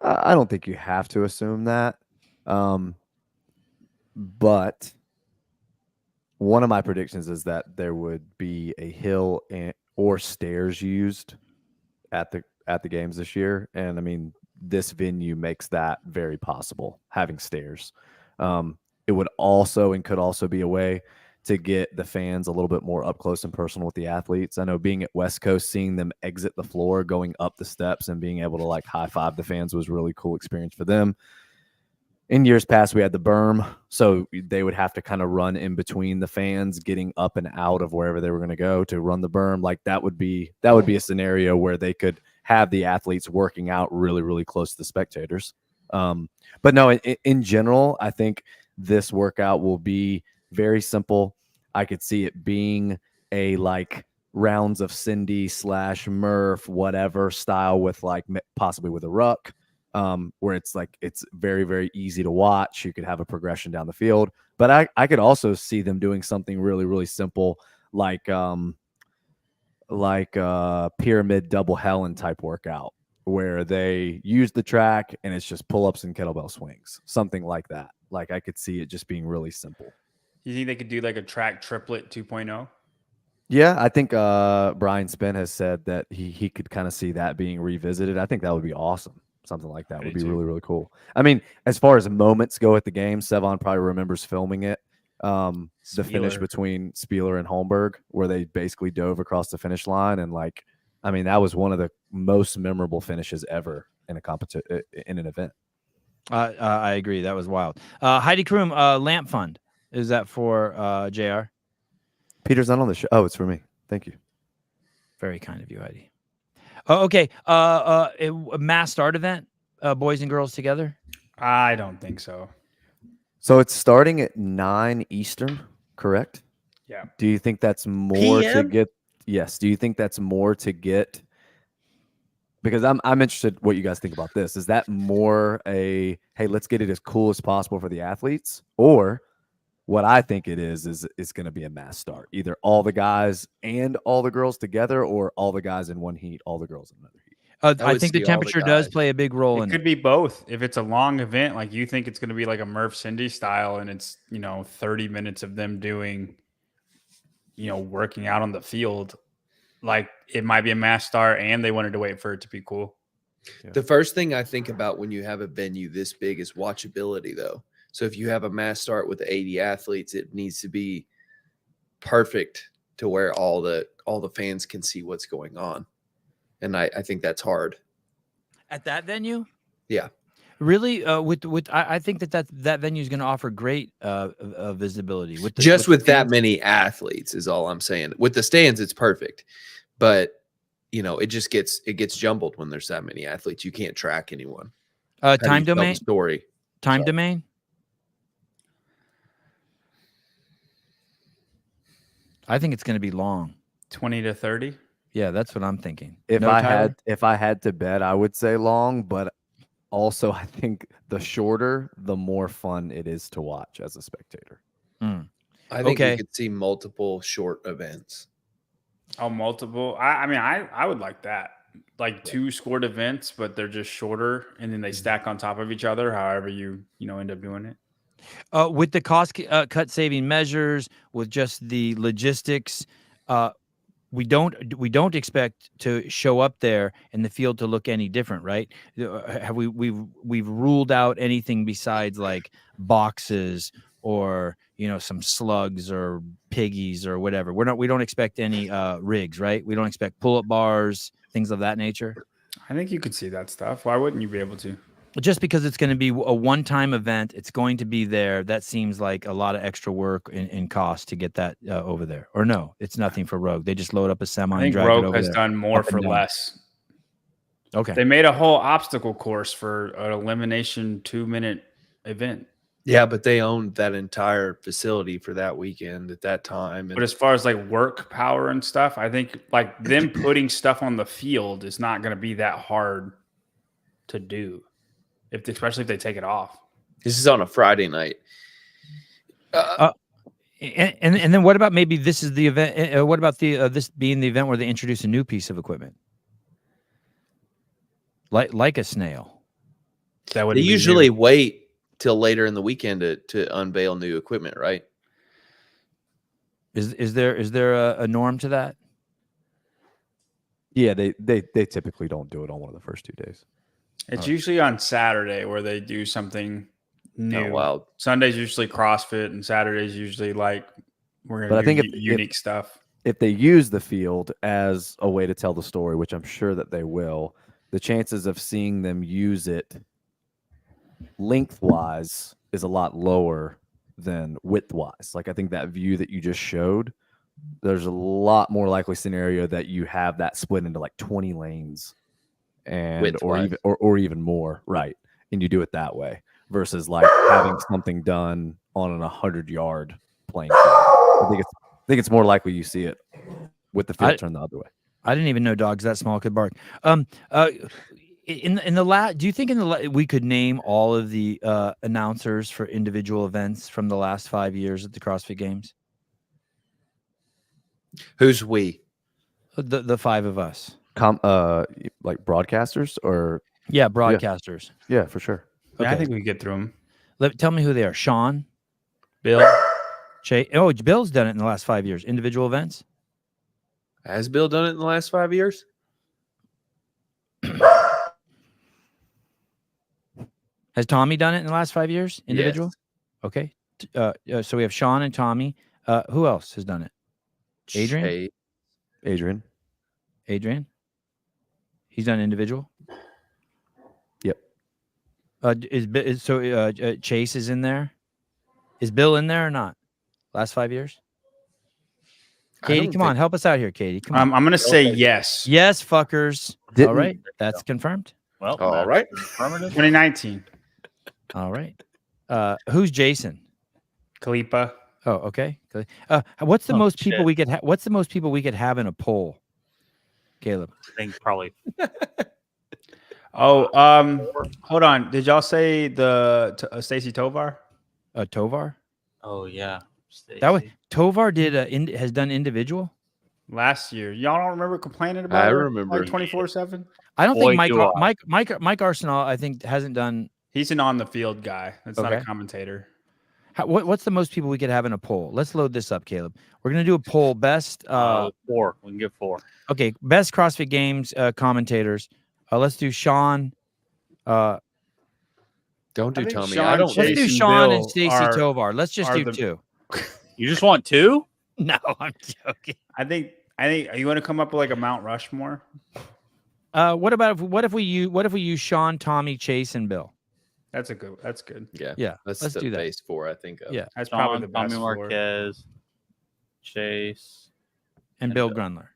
Speaker 5: I don't think you have to assume that. But one of my predictions is that there would be a hill or stairs used at the games this year. And I mean, this venue makes that very possible, having stairs. It would also and could also be a way to get the fans a little bit more up close and personal with the athletes. I know being at West Coast, seeing them exit the floor, going up the steps and being able to like high five the fans was a really cool experience for them. In years past, we had the berm, so they would have to kind of run in between the fans, getting up and out of wherever they were going to go to run the berm. Like that would be a scenario where they could have the athletes working out really, really close to the spectators. But no, in general, I think this workout will be very simple. I could see it being a like rounds of Cindy / Murph, whatever style with like possibly with a ruck, where it's like it's very, very easy to watch. You could have a progression down the field, but I could also see them doing something really, really simple like pyramid double Helen type workout where they use the track and it's just pull-ups and kettlebell swings, something like that. Like I could see it just being really simple.
Speaker 4: You think they could do like a track triplet 2.0?
Speaker 5: Yeah, I think Brian Spinn has said that he could kind of see that being revisited. I think that would be awesome. Something like that would be really, really cool. I mean, as far as moments go at the game, Sevon probably remembers filming it. The finish between Spieler and Holmberg, where they basically dove across the finish line, and like, I mean, that was one of the most memorable finishes ever in a in an event.
Speaker 1: I agree. That was wild. Heidi Kroom, Lamp Fund. Is that for JR?
Speaker 5: Peter's not on the show. Oh, it's for me. Thank you.
Speaker 1: Very kind of you, Heidi. Oh, okay. A mass start event, boys and girls together?
Speaker 4: I don't think so.
Speaker 5: So it's starting at 9 Eastern, correct?
Speaker 4: Yeah.
Speaker 5: Do you think that's more
Speaker 3: PM?
Speaker 5: to get? Yes. Do you think that's more to get? Because I'm interested what you guys think about this. Is that more a, hey, let's get it as cool as possible for the athletes? Or what I think it is it's going to be a mass start. Either all the guys and all the girls together, or all the guys in one heat, all the girls in another heat.
Speaker 1: I think the temperature does play a big role in it.
Speaker 4: It could be both. If it's a long event, like you think it's going to be like a Murph Cindy style, and it's, 30 minutes of them doing, working out on the field, like it might be a mass start and they wanted to wait for it to be cool.
Speaker 3: Yeah. The first thing I think about when you have a venue this big is watchability, though. So if you have a mass start with 80 athletes, it needs to be perfect to where all the fans can see what's going on. And I think that's hard.
Speaker 1: At that venue?
Speaker 3: Yeah.
Speaker 1: Really? I think that venue is going to offer great visibility. With
Speaker 3: that many athletes is all I'm saying. With the stands, it's perfect. But, it just gets jumbled when there's that many athletes. You can't track anyone.
Speaker 1: Time domain?
Speaker 3: Story.
Speaker 1: Time domain? I think it's going to be long.
Speaker 4: 20 to 30?
Speaker 1: Yeah, that's what I'm thinking.
Speaker 5: If I had to bet, I would say long, but also I think the shorter, the more fun it is to watch as a spectator.
Speaker 3: I think we could see multiple short events.
Speaker 4: Oh, multiple. I mean, I would like that. Like 2 scored events, but they're just shorter, and then they stack on top of each other, however you end up doing it.
Speaker 1: With the cost cut saving measures, with just the logistics, we don't expect to show up there in the field to look any different, right? We've ruled out anything besides like boxes or some slugs or piggies or whatever. We don't expect any rigs, right? We don't expect pull-up bars, things of that nature.
Speaker 4: I think you could see that stuff. Why wouldn't you be able to?
Speaker 1: Just because it's going to be a one-time event, it's going to be there. That seems like a lot of extra work and cost to get that over there. Or no, it's nothing for Rogue. They just load up a semi.
Speaker 4: I think
Speaker 1: and drag
Speaker 4: Rogue
Speaker 1: it over
Speaker 4: has
Speaker 1: there.
Speaker 4: done more for less.
Speaker 1: Okay.
Speaker 4: They made a whole obstacle course for an elimination 2-minute event.
Speaker 3: Yeah, but they owned that entire facility for that weekend at that time.
Speaker 4: But as far as like work power and stuff, I think like them putting stuff on the field is not going to be that hard to do. Especially if they take it off.
Speaker 3: This is on a Friday night.
Speaker 1: And then what about maybe this is the event? What about this being the event where they introduce a new piece of equipment, like a snail?
Speaker 3: That would. They usually wait till later in the weekend to unveil new equipment, right?
Speaker 1: Is there a norm to that?
Speaker 5: Yeah, they typically don't do it on one of the first 2 days.
Speaker 4: It's usually on Saturday where they do something new.
Speaker 3: Oh, wow.
Speaker 4: Sunday's usually CrossFit, and Saturday's usually like we're going to do unique stuff.
Speaker 5: If they use the field as a way to tell the story, which I'm sure that they will, the chances of seeing them use it lengthwise is a lot lower than widthwise. Like I think that view that you just showed, there's a lot more likely scenario that you have that split into like 20 lanes and or even more, right? And you do it that way versus like having something done on an 100-yard playing field. I think it's more likely you see it with the field turned the other way.
Speaker 1: I didn't even know dogs that small could bark. In the do you think we could name all of the announcers for individual events from the last 5 years at the CrossFit Games?
Speaker 3: Who's we?
Speaker 1: The five of us.
Speaker 5: Like broadcasters or
Speaker 1: broadcasters.
Speaker 5: Yeah, for sure.
Speaker 4: Yeah,
Speaker 1: Okay.
Speaker 4: I think we get through them.
Speaker 1: Tell me who they are. Sean,
Speaker 4: Bill,
Speaker 1: Chase. Oh, Bill's done it in the last 5 years. Individual events.
Speaker 3: Has Bill done it in the last 5 years?
Speaker 1: Has Tommy done it in the last 5 years? Individual?
Speaker 3: Yes.
Speaker 1: Okay. So we have Sean and Tommy. Who else has done it? Adrian?
Speaker 5: Adrian.
Speaker 1: He's done individual?
Speaker 5: Yep.
Speaker 1: Chase is in there? Is Bill in there or not? Last 5 years? Katie, come on. Help us out here, Katie. Come on.
Speaker 4: I'm going to say yes.
Speaker 1: Yes, fuckers. All right. That's confirmed.
Speaker 2: Well,
Speaker 3: all right.
Speaker 4: 2019.
Speaker 1: All right. Who's Jason?
Speaker 4: Kalipa.
Speaker 1: Oh, okay. What's the most people we could what's the most people we could have in a poll? Caleb.
Speaker 2: I think probably.
Speaker 4: Hold on. Did y'all say the Stacy Tovar?
Speaker 1: Tovar?
Speaker 2: Oh yeah.
Speaker 1: That was Tovar has done individual
Speaker 4: last year. Y'all don't remember complaining about it?
Speaker 3: I remember
Speaker 4: 24/7.
Speaker 1: I don't think Mike Arsenal I think hasn't done.
Speaker 4: He's an on the field guy. That's not a commentator.
Speaker 1: What's the most people we could have in a poll? Let's load this up, Caleb. We're gonna do a poll. Best
Speaker 2: 4. We can give 4.
Speaker 1: Okay, best CrossFit Games commentators. Let's do Sean.
Speaker 3: Don't do Tommy.
Speaker 1: Let's do Sean and Stacy Tovar. Let's just do 2.
Speaker 2: You just want 2?
Speaker 1: No, I'm joking.
Speaker 4: I think you want to come up with like a Mount Rushmore.
Speaker 1: What if we use Sean, Tommy, Chase, and Bill?
Speaker 4: That's good.
Speaker 3: Yeah. Let's do that. Base 4, I think.
Speaker 1: Yeah,
Speaker 4: that's
Speaker 2: Sean,
Speaker 4: probably the best.
Speaker 2: Tommy Marquez, Chase,
Speaker 1: and Bill Grundler.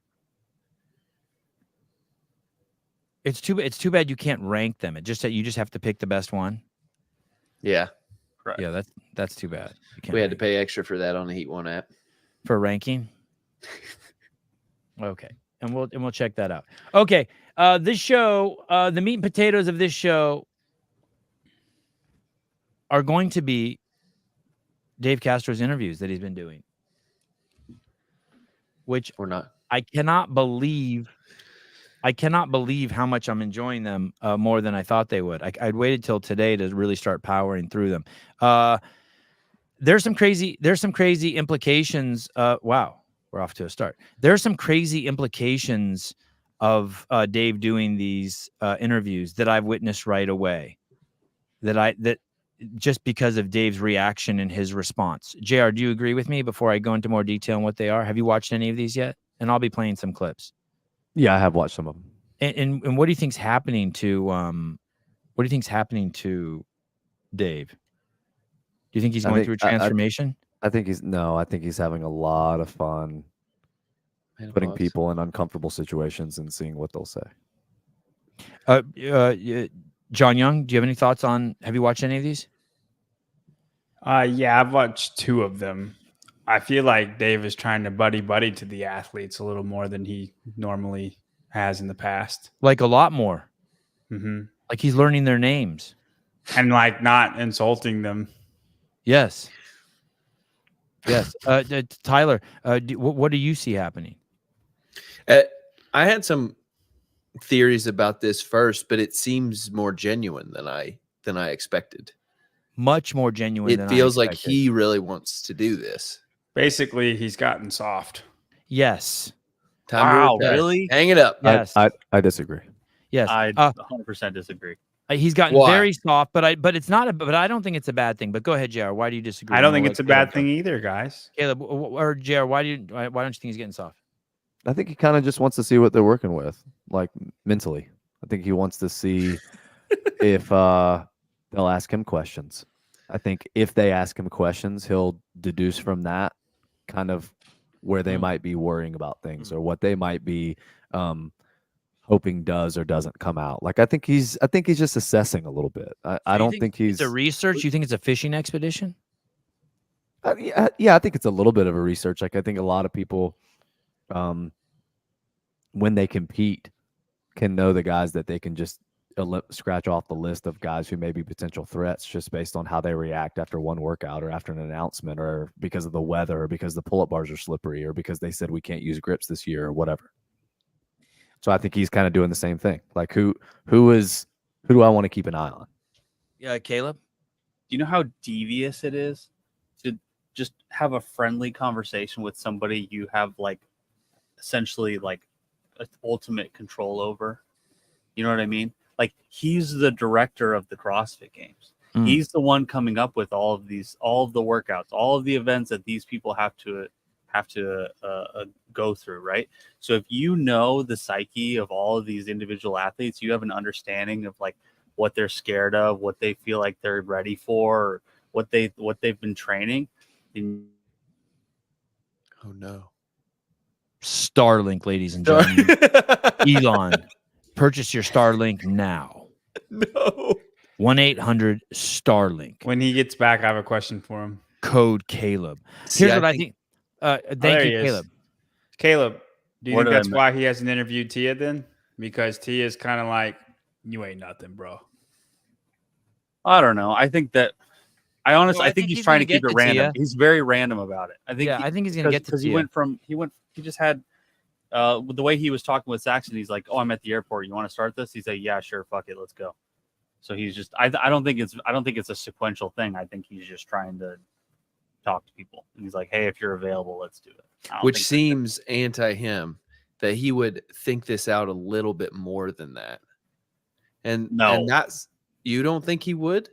Speaker 1: It's too bad you can't rank them. You just have to pick the best one.
Speaker 3: Yeah.
Speaker 2: Correct.
Speaker 1: Yeah, that's too bad.
Speaker 3: We had to pay extra for that on the Heat One app.
Speaker 1: For ranking. Okay. And we'll check that out. Okay. This show, the meat and potatoes of this show are going to be Dave Castro's interviews that he's been doing. Which
Speaker 3: or not.
Speaker 1: I cannot believe how much I'm enjoying them more than I thought they would. I'd waited till today to really start powering through them. There's some crazy implications. Wow, we're off to a start. There's some crazy implications of Dave doing these interviews that I've witnessed right away. That just because of Dave's reaction and his response. JR, do you agree with me before I go into more detail on what they are? Have you watched any of these yet? And I'll be playing some clips.
Speaker 5: Yeah, I have watched some of them.
Speaker 1: And what do you think's happening to Dave? Do you think he's going through a transformation?
Speaker 5: I think he's having a lot of fun putting people in uncomfortable situations and seeing what they'll say.
Speaker 1: John Young, do you have any thoughts on? Have you watched any of these?
Speaker 4: Yeah, I've watched 2 of them. I feel like Dave is trying to buddy to the athletes a little more than he normally has in the past.
Speaker 1: Like a lot more.
Speaker 4: Mm-hmm.
Speaker 1: Like he's learning their names.
Speaker 4: And like not insulting them.
Speaker 1: Yes. Tyler, what do you see happening?
Speaker 3: I had some theories about this first, but it seems more genuine than I expected.
Speaker 1: Much more genuine.
Speaker 3: It feels like he really wants to do this.
Speaker 4: Basically, he's gotten soft.
Speaker 1: Yes.
Speaker 2: Wow, really?
Speaker 3: Hang it up.
Speaker 1: Yes.
Speaker 5: I disagree.
Speaker 1: Yes.
Speaker 2: I 100% disagree.
Speaker 1: He's gotten very soft, but it's not but I don't think it's a bad thing. But go ahead, JR. Why do you disagree?
Speaker 4: I don't think it's a bad thing either, guys.
Speaker 1: Caleb or JR, why don't you think he's getting soft?
Speaker 5: I think he kind of just wants to see what they're working with, like mentally. I think he wants to see if they'll ask him questions. I think if they ask him questions, he'll deduce from that kind of where they might be worrying about things or what they might be hoping does or doesn't come out. Like I think he's just assessing a little bit. I don't think he's
Speaker 1: it's a research. You think it's a fishing expedition?
Speaker 5: Yeah, I think it's a little bit of a research. Like I think a lot of people, when they compete, can know the guys that they can just scratch off the list of guys who may be potential threats just based on how they react after one workout or after an announcement or because of the weather or because the pull-up bars are slippery or because they said we can't use grips this year or whatever. So I think he's kind of doing the same thing. Like who do I want to keep an eye on?
Speaker 1: Yeah, Caleb.
Speaker 2: Do you know how devious it is to just have a friendly conversation with somebody you have like essentially like ultimate control over? You know what I mean? Like he's the director of the CrossFit Games. He's the one coming up with all of the workouts, all of the events that these people have to go through, right? So if you know the psyche of all of these individual athletes, you have an understanding of like what they're scared of, what they feel like they're ready for, or what they've been training.
Speaker 3: Oh no.
Speaker 1: Starlink, ladies and gentlemen. Elon, purchase your Starlink now.
Speaker 3: No.
Speaker 1: 1-800-STARLINK.
Speaker 4: When he gets back, I have a question for him.
Speaker 1: Code Caleb. Here's what I think. Thank you, Caleb.
Speaker 4: Caleb, do you think that's why he hasn't interviewed Tia then? Because Tia's kind of like, you ain't nothing, bro.
Speaker 2: I don't know. I think that I think he's trying to keep it random.
Speaker 1: Tia.
Speaker 2: He's very random about it. I think
Speaker 1: he's gonna get to
Speaker 2: because he just had the way he was talking with Saxon. He's like, "Oh, I'm at the airport. You want to start this?" He's like, "Yeah, sure, fuck it, let's go." So he's just I don't think it's a sequential thing. I think he's just trying to talk to people. And he's like, "Hey, if you're available, let's do it."
Speaker 3: Which seems anti him, that he would think this out a little bit more than that. And that's, you don't think he would?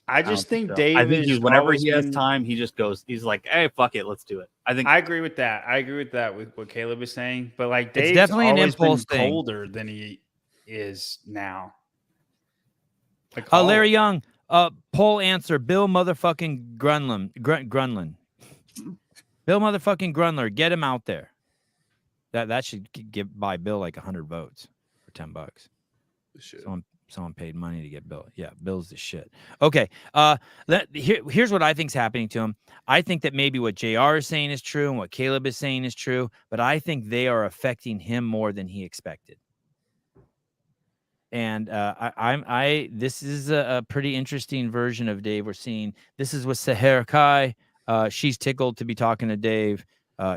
Speaker 4: I just think Dave.
Speaker 2: I think whenever he has time, he just goes. He's like, "Hey, fuck it, let's do it." I agree
Speaker 4: with that. I agree with that with what Caleb is saying. But like, Dave's
Speaker 1: it's definitely an impulse
Speaker 4: been colder than he is now. Like,
Speaker 1: Larry Young, poll answer: Bill motherfucking Grunlin. Bill motherfucking Grunler, get him out there. That should buy Bill like 100 votes for $10. Someone paid money to get Bill. Yeah, Bill's the shit. Okay. Here's what I think's happening to him. I think that maybe what JR is saying is true and what Caleb is saying is true, but I think they are affecting him more than he expected. And this is a pretty interesting version of Dave we're seeing. This is with Seher Kai. She's tickled to be talking to Dave.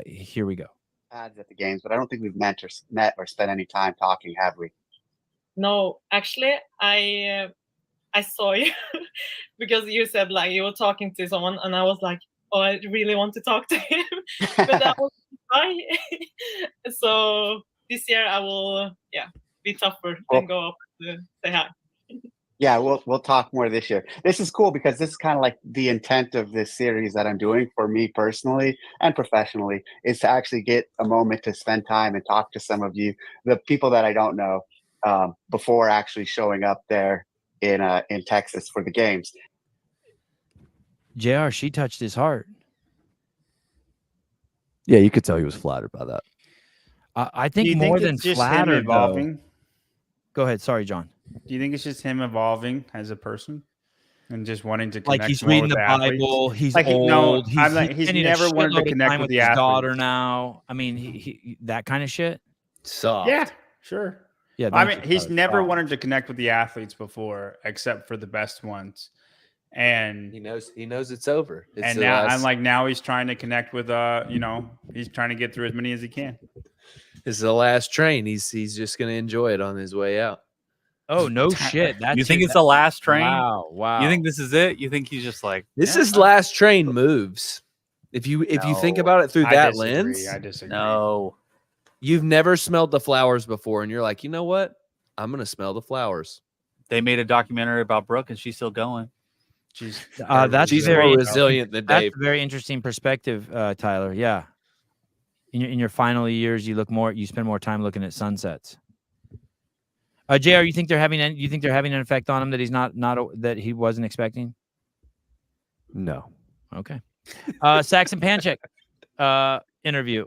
Speaker 1: Here we go.
Speaker 6: At the games, but I don't think we've met or spent any time talking, have we?
Speaker 7: No, actually, I saw you because you said like you were talking to someone, and I was like, oh, I really want to talk to him, but that was fine. So this year I will, be tougher and go up to say hi.
Speaker 6: Yeah, we'll talk more this year. This is cool because this is kind of like the intent of this series that I'm doing for me personally and professionally, is to actually get a moment to spend time and talk to some of you, the people that I don't know, before actually showing up there in Texas for the games.
Speaker 1: JR, she touched his heart.
Speaker 5: Yeah, you could tell he was flattered by that.
Speaker 1: I think more than flattered,
Speaker 4: evolving.
Speaker 1: Go ahead. Sorry, John.
Speaker 4: Do you think it's just him evolving as a person and just wanting to connect?
Speaker 1: Like he's reading the Bible. He's
Speaker 4: like,
Speaker 1: old.
Speaker 4: No, he's never wanted to connect with the
Speaker 1: his daughter now. I mean, he that kind of shit.
Speaker 3: Soft.
Speaker 4: Yeah, sure.
Speaker 1: Yeah,
Speaker 4: I mean, he's never wanted to connect with the athletes before, except for the best ones. And
Speaker 3: he knows it's over.
Speaker 4: And now I'm like, now he's trying to connect with he's trying to get through as many as he can.
Speaker 3: This is the last train. He's just gonna enjoy it on his way out.
Speaker 1: Oh no shit!
Speaker 2: You think it's the last train?
Speaker 1: Wow.
Speaker 2: You think this is it? You think he's just like
Speaker 3: this is last train moves? If you think about it through that lens,
Speaker 4: I disagree.
Speaker 2: No,
Speaker 3: you've never smelled the flowers before, and you're like, you know what? I'm gonna smell the flowers.
Speaker 2: They made a documentary about Brooke, and she's still going.
Speaker 3: She's
Speaker 1: very
Speaker 3: more resilient than Dave.
Speaker 1: That's a very interesting perspective, Tyler. Yeah. In your final years, you spend more time looking at sunsets. JR, you think they're having an effect on him that he's not that he wasn't expecting?
Speaker 5: No.
Speaker 1: Okay. Saxon Panchik, interview.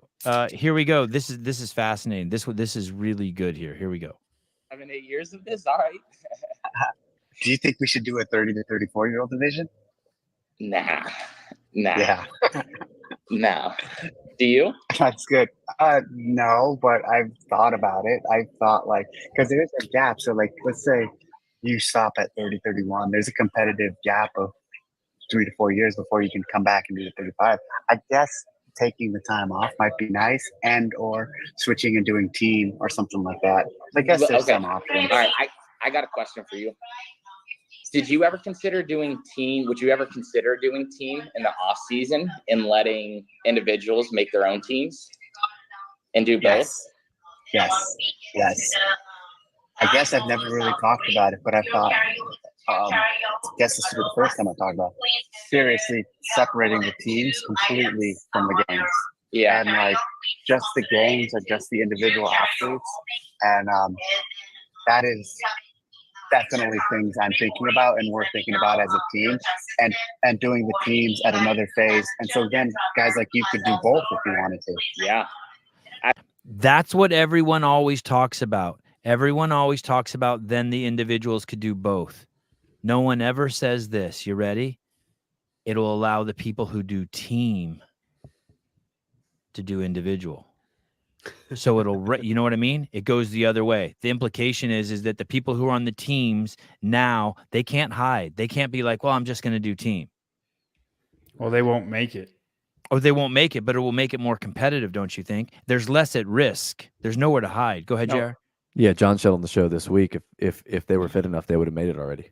Speaker 1: Here we go. This is fascinating. This is really good here. Here we go.
Speaker 8: I've been 8 years of this. All right.
Speaker 6: Do you think we should do a 30 to 34-year-old division?
Speaker 8: Nah.
Speaker 6: Yeah,
Speaker 8: No. Do you?
Speaker 6: that's good. No, but I've thought about it. I thought because there is a gap. So let's say you stop at 30, 31. There's a competitive gap of 3 to 4 years before you can come back and do the 35. I guess taking the time off might be nice, and or switching and doing team or something like that. I guess there's some options.
Speaker 8: All right. I got a question for you. Did you ever consider doing team? Would you ever consider doing team in the off season and letting individuals make their own teams and do both?
Speaker 6: Yes. I guess I've never really talked about it, but I thought, I guess this is the first time I talked about seriously separating the teams completely from the games.
Speaker 8: Yeah.
Speaker 6: And just the games are just the individual athletes. And that is definitely things I'm thinking about and we're thinking about as a team, and doing the teams at another phase. And so then guys like you could do both if you wanted to.
Speaker 8: Yeah.
Speaker 1: That's what everyone always talks about. Everyone always talks about then the individuals could do both. No one ever says this. You ready? It'll allow the people who do team to do individual. So you know what I mean? It goes the other way. The implication is that the people who are on the teams now, they can't hide. They can't be like, well, I'm just going to do team.
Speaker 4: Well, they won't make it.
Speaker 1: Or they won't make it, but it will make it more competitive, don't you think? There's less at risk. There's nowhere to hide. Go ahead, JR.
Speaker 5: Yeah, John said on the show this week, if they were fit enough, they would have made it already.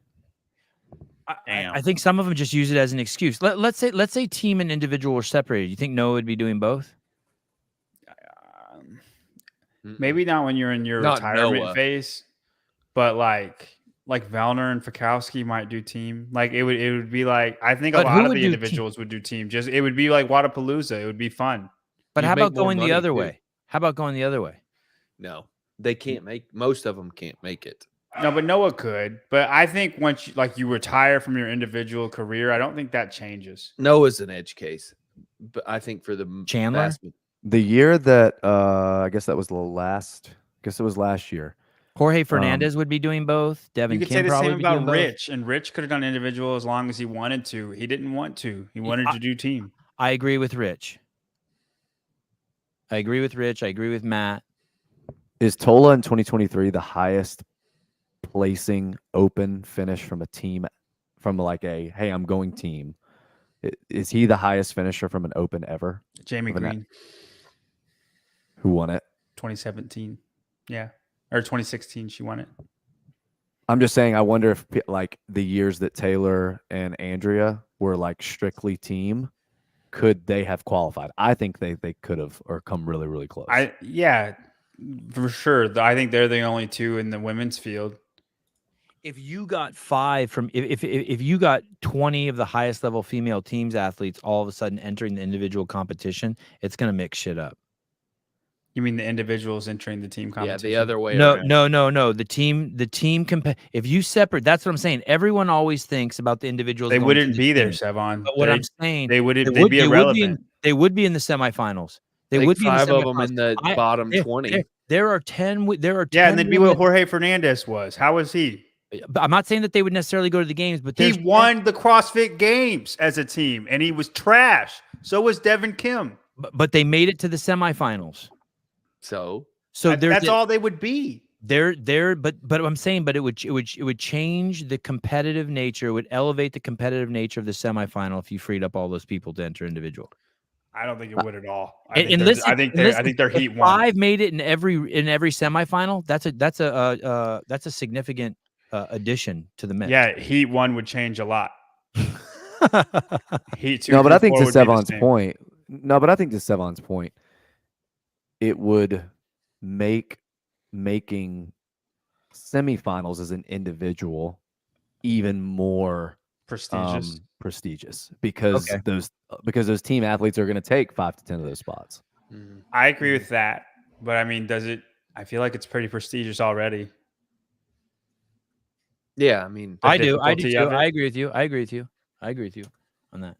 Speaker 1: I think some of them just use it as an excuse. Let's say team and individual are separated. You think Noah would be doing both?
Speaker 4: Maybe not when you're in your
Speaker 3: Not
Speaker 4: retirement
Speaker 3: Noah.
Speaker 4: phase, but like Valner and Fikowski might do team. Like it would be like, I think a
Speaker 1: But who
Speaker 4: lot of
Speaker 1: would
Speaker 4: the
Speaker 1: do
Speaker 4: individuals would do team. Just it would be like Wadapalooza. It would be fun.
Speaker 1: But
Speaker 3: You'd
Speaker 1: how
Speaker 3: make
Speaker 1: about
Speaker 3: more
Speaker 1: going the
Speaker 3: money,
Speaker 1: other
Speaker 3: too.
Speaker 1: way? How about going the other way?
Speaker 3: No, they can't make. Most of them can't make it.
Speaker 4: No, but Noah could. But I think once you retire from your individual career, I don't think that changes.
Speaker 3: Noah's an edge case, but I think for the
Speaker 1: Chandler?
Speaker 3: vast-
Speaker 5: The year that I guess that was it was last year.
Speaker 1: Jorge Fernandez would be doing both. Devin
Speaker 4: You could
Speaker 1: Kim
Speaker 4: say the
Speaker 1: probably
Speaker 4: same
Speaker 1: be doing
Speaker 4: about
Speaker 1: both.
Speaker 4: Rich, and Rich could have done individual as long as he wanted to. He didn't want to. He wanted to do team.
Speaker 1: I agree with Rich. I agree with Matt.
Speaker 5: Is Tola in 2023 the highest placing open finish from a team, from hey, I'm going team? Is he the highest finisher from an open ever?
Speaker 4: Jamie Green,
Speaker 5: Who won it?
Speaker 4: 2017. Yeah. Or 2016, she won it.
Speaker 5: I'm just saying, I wonder if the years that Taylor and Andrea were strictly team, could they have qualified? I think they could have, or come really, really close.
Speaker 4: Yeah, for sure. I think they're the only two in the women's field.
Speaker 1: If you got 5 from if you got 20 of the highest level female teams athletes all of a sudden entering the individual competition, it's going to mix shit up.
Speaker 4: You mean the individuals entering the team competition?
Speaker 3: Yeah, the other way.
Speaker 1: No.
Speaker 3: around.
Speaker 1: The team if you separate, that's what I'm saying. Everyone always thinks about the individuals.
Speaker 4: They
Speaker 1: going
Speaker 4: wouldn't
Speaker 1: to
Speaker 4: be
Speaker 1: the
Speaker 4: there,
Speaker 1: team.
Speaker 4: Sevon.
Speaker 1: But what I'm saying,
Speaker 4: they'd be irrelevant.
Speaker 1: They would be in the semifinals. They
Speaker 3: I think
Speaker 1: would be
Speaker 3: 5
Speaker 1: in the
Speaker 3: of them in the
Speaker 1: semifinals.
Speaker 3: bottom 20.
Speaker 1: There are 10. There are 10
Speaker 4: Yeah, and they'd be
Speaker 1: women-
Speaker 4: what Jorge Fernandez was. How was he?
Speaker 1: But I'm not saying that they would necessarily go to the games, but
Speaker 4: He
Speaker 1: there's
Speaker 4: won the CrossFit Games as a team, and he was trash. So was Devin Kim.
Speaker 1: but they made it to the semifinals.
Speaker 3: So
Speaker 4: That's all they would be.
Speaker 1: But I'm saying, but it would change the competitive nature. It would elevate the competitive nature of the semifinal if you freed up all those people to enter individual.
Speaker 4: I don't think it would at all. I
Speaker 1: And
Speaker 4: think they're
Speaker 1: if
Speaker 4: Heat 1.
Speaker 1: 5 made it in every semifinal. That's a significant addition to the mix.
Speaker 4: Yeah, Heat 1 would change a lot. Heat 2.
Speaker 5: No, but I think to
Speaker 4: 4 would be the
Speaker 5: Sevon's
Speaker 4: same.
Speaker 5: point. No, but I think to Sevon's point, it would make making semifinals as an individual even more
Speaker 4: Prestigious.
Speaker 5: because those team athletes are going to take 5 to 10 of those spots.
Speaker 4: I agree with that. But I mean, I feel like it's pretty prestigious already.
Speaker 3: yeah, I mean,
Speaker 1: I do
Speaker 4: difficulty
Speaker 1: too.
Speaker 4: of it.
Speaker 1: I agree with you on that.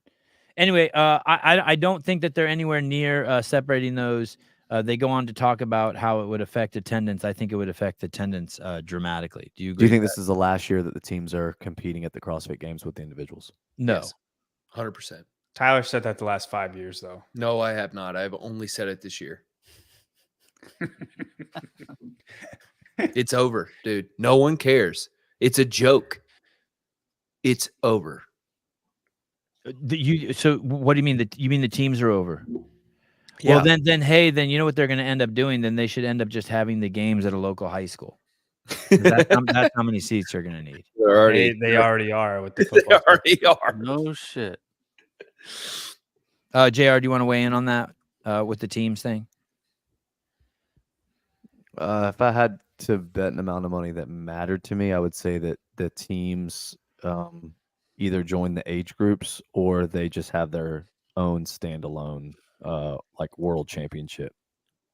Speaker 1: Anyway, I don't think that they're anywhere near separating those. They go on to talk about how it would affect attendance. I think it would affect attendance dramatically. Do you agree?
Speaker 5: Do you think
Speaker 1: with
Speaker 5: this is the last year that the teams are competing at the CrossFit Games with the individuals?
Speaker 1: that? No.
Speaker 3: Yes. 100%.
Speaker 4: Tyler said that the last 5 years, though.
Speaker 3: No, I have not. I've only said it this year. It's over, dude. No one cares. It's a joke. It's over.
Speaker 1: So what do you mean? You mean the teams are over?
Speaker 3: Yeah.
Speaker 1: Well, then you know what they're going to end up doing? Then they should end up just having the games at a local high school. That's how many seats they're going to need.
Speaker 4: They already are with the
Speaker 3: They
Speaker 4: football.
Speaker 3: already are.
Speaker 2: No shit.
Speaker 1: JR, do you want to weigh in on that with the teams thing?
Speaker 5: If I had to bet an amount of money that mattered to me, I would say that the teams either join the age groups or they just have their own standalone like world championship.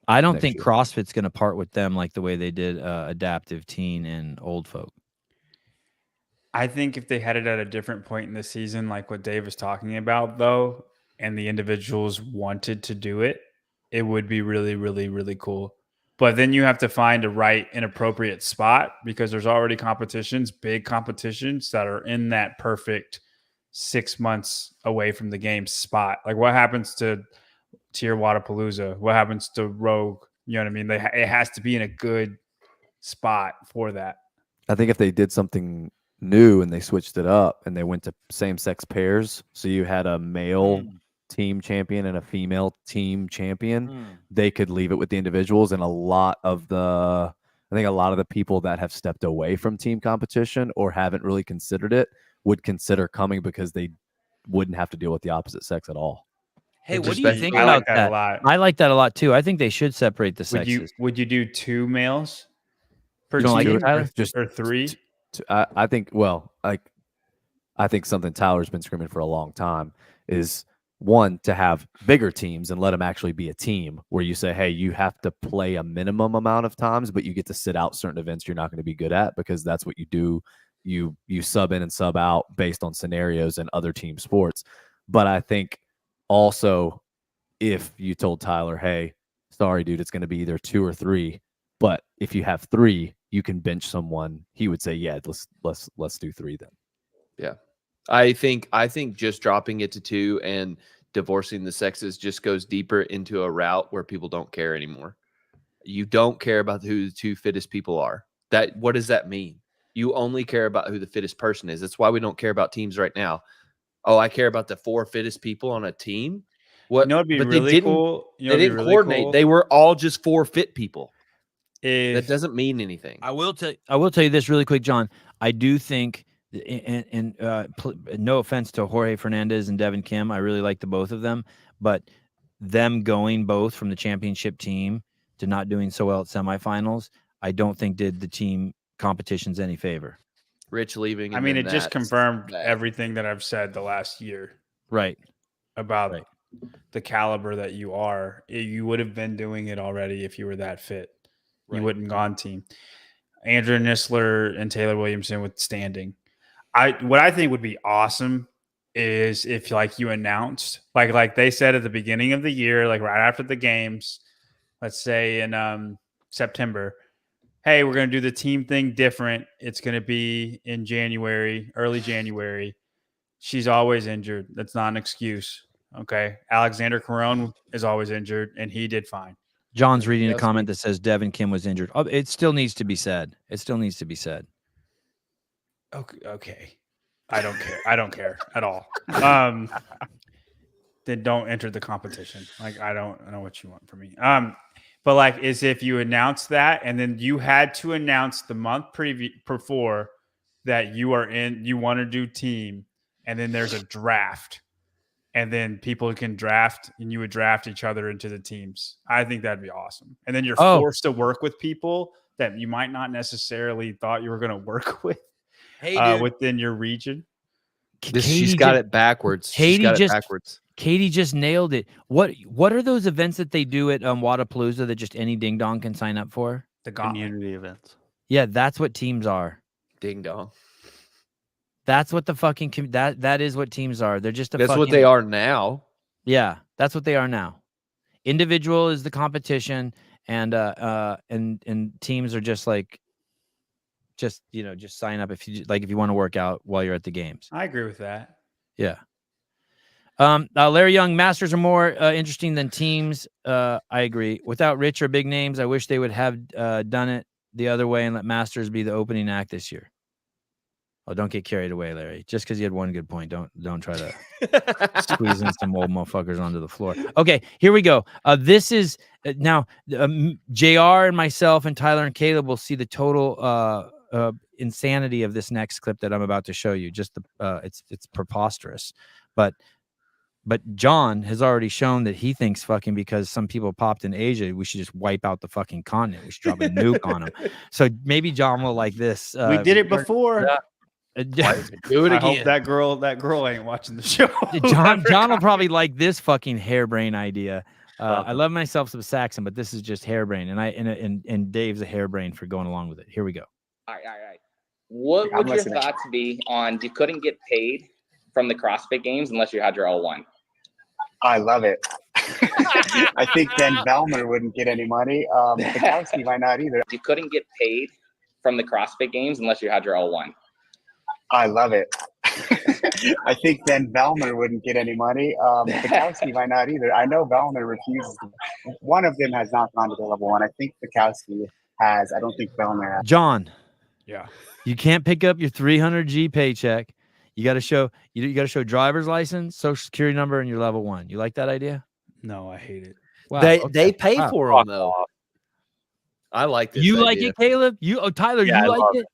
Speaker 1: I don't
Speaker 5: next
Speaker 1: think
Speaker 5: year.
Speaker 1: CrossFit's going to part with them like the way they did adaptive teen and old folk.
Speaker 4: I think if they had it at a different point in the season, like what Dave was talking about, though, and the individuals wanted to do it, it would be really, really, really cool. But then you have to find a right and appropriate spot because there's already competitions, big competitions that are in that perfect 6 months away from the game spot. Like what happens to Tier Wadapalooza? What happens to Rogue? You know what I mean? It has to be in a good spot for that.
Speaker 5: I think if they did something new and they switched it up and they went to same-sex pairs, so you had a male team champion and a female team champion, they could leave it with the individuals. And I think a lot of the people that have stepped away from team competition or haven't really considered it would consider coming because they wouldn't have to deal with the opposite sex at all.
Speaker 1: Hey, what
Speaker 4: Just
Speaker 1: do you
Speaker 4: be-
Speaker 1: think
Speaker 4: I
Speaker 1: about
Speaker 4: like that a lot.
Speaker 1: I like that a lot too. I think they should separate the sexes.
Speaker 4: Would you do 2 males per
Speaker 1: You don't like
Speaker 4: team
Speaker 1: it, Tyler?
Speaker 4: or,
Speaker 5: Just-
Speaker 4: or 3?
Speaker 5: I think, well, I think something Tyler's been screaming for a long time is one, to have bigger teams and let them actually be a team where you say, hey, you have to play a minimum amount of times, but you get to sit out certain events you're not going to be good at because that's what you do. You sub in and sub out based on scenarios and other team sports. But I think also if you told Tyler, hey, sorry, dude, it's going to be either 2 or 3, but if you have 3, you can bench someone, he would say, yeah, let's do 3 then.
Speaker 3: Yeah. I think just dropping it to 2 and divorcing the sexes just goes deeper into a route where people don't care anymore. You don't care about who the 2 fittest people are. What does that mean? You only care about who the fittest person is. That's why we don't care about teams right now. Oh, I care about the 4 fittest people on a team. What?
Speaker 4: You know, it'd be
Speaker 3: but
Speaker 4: really cool. You know,
Speaker 3: They didn't coordinate. They were all just 4 fit people. That doesn't mean anything.
Speaker 1: I will tell you this really quick, John. I do think, and no offense to Jorge Fernandez and Devin Kim, I really like the both of them, but them going both from the championship team to not doing so well at semifinals, I don't think did the team competitions any favor.
Speaker 3: Rich leaving.
Speaker 4: I mean, it just confirmed everything that I've said the last year.
Speaker 1: Right.
Speaker 4: About the caliber that you are. You would have been doing it already if you were that fit. You wouldn't gone team. Andrew Nisler and Taylor Williamson with standing. What I think would be awesome is if like you announced, like they said at the beginning of the year, like right after the games, let's say in September, hey, we're going to do the team thing different. It's going to be in January, early January. She's always injured. That's not an excuse. Okay. Alexander Caron is always injured, and he did fine.
Speaker 1: John's reading a comment that says Devin Kim was injured. Oh, it still needs to be said.
Speaker 4: Okay. I don't care. I don't care at all. Then don't enter the competition. Like, I don't know what you want from me. But like, is if you announce that, and then you had to announce the month before that you want to do team, and then there's a draft, and then people can draft, and you would draft each other into the teams. I think that'd be awesome. And then you're forced to work with people that you might not necessarily thought you were going to work with within your region.
Speaker 3: She's got it backwards.
Speaker 1: Katie just nailed it. What are those events that they do at Wadapalooza that just any ding dong can sign up for?
Speaker 2: The community events.
Speaker 1: Yeah, that's what teams are.
Speaker 3: Ding dong.
Speaker 1: That's what the fucking that is what teams are. They're just
Speaker 3: That's what they are now.
Speaker 1: Yeah, that's what they are now. Individual is the competition, and teams are just like, just sign up if you want to work out while you're at the games.
Speaker 4: I agree with that.
Speaker 1: Yeah. Larry Young, masters are more interesting than teams. I agree. Without rich or big names, I wish they would have done it the other way and let masters be the opening act this year. Oh, don't get carried away, Larry. Just because you had one good point, don't try to squeeze in some old motherfuckers onto the floor. Okay, here we go. This is now JR and myself and Tyler and Caleb will see the total insanity of this next clip that I'm about to show you. Just it's preposterous, but John has already shown that he thinks fucking because some people popped in Asia, we should just wipe out the fucking continent. We should drop a nuke on them. So maybe John will like this.
Speaker 4: We did it before.
Speaker 3: Do it
Speaker 4: I
Speaker 3: again.
Speaker 4: hope that girl ain't watching the show.
Speaker 1: John will probably like this fucking harebrained idea. I love myself some Saxon, but this is just harebrained, and Dave's a harebrained for going along with it. Here we go.
Speaker 8: All right. What would your thoughts be on you couldn't get paid from the CrossFit Games unless you had your L1?
Speaker 6: I love it. I think then Valmer wouldn't get any money. Bukowski might not either.
Speaker 8: You couldn't get paid from the CrossFit Games unless you had your L1.
Speaker 6: I love it. I think then Valmer wouldn't get any money. Bukowski might not either. I know Valmer refuses. One of them has not gone to the level 1. I think Bukowski has. I don't think Valmer has.
Speaker 1: John.
Speaker 4: Yeah.
Speaker 1: You can't pick up your 300G paycheck. You got to show driver's license, social security number, and your level 1. You like that idea?
Speaker 4: No, I hate it.
Speaker 1: Wow,
Speaker 3: They pay for them though. I like this.
Speaker 1: You
Speaker 3: idea.
Speaker 1: like it, Caleb? Tyler,
Speaker 6: Yeah,
Speaker 1: you
Speaker 6: I
Speaker 1: like it?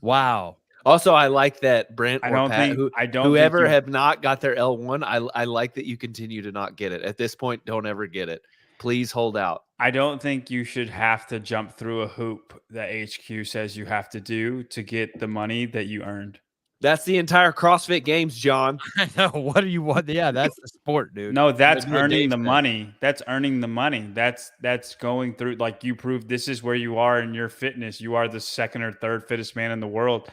Speaker 1: Wow.
Speaker 3: Also, I like that Brent
Speaker 4: I
Speaker 3: or
Speaker 4: don't
Speaker 3: Pat,
Speaker 4: think- I don't
Speaker 3: whoever
Speaker 4: think you-
Speaker 3: have not got their L1. I like that you continue to not get it. At this point, don't ever get it. Please hold out.
Speaker 4: I don't think you should have to jump through a hoop that HQ says you have to do to get the money that you earned.
Speaker 3: That's the entire CrossFit Games, John.
Speaker 1: I know. What do you want? Yeah, that's the sport, dude.
Speaker 4: No, that's
Speaker 3: That's what
Speaker 4: earning
Speaker 3: Dave
Speaker 4: the
Speaker 3: said.
Speaker 4: money. That's earning the money. That's going through, like, you prove this is where you are in your fitness. You are the second or third fittest man in the world,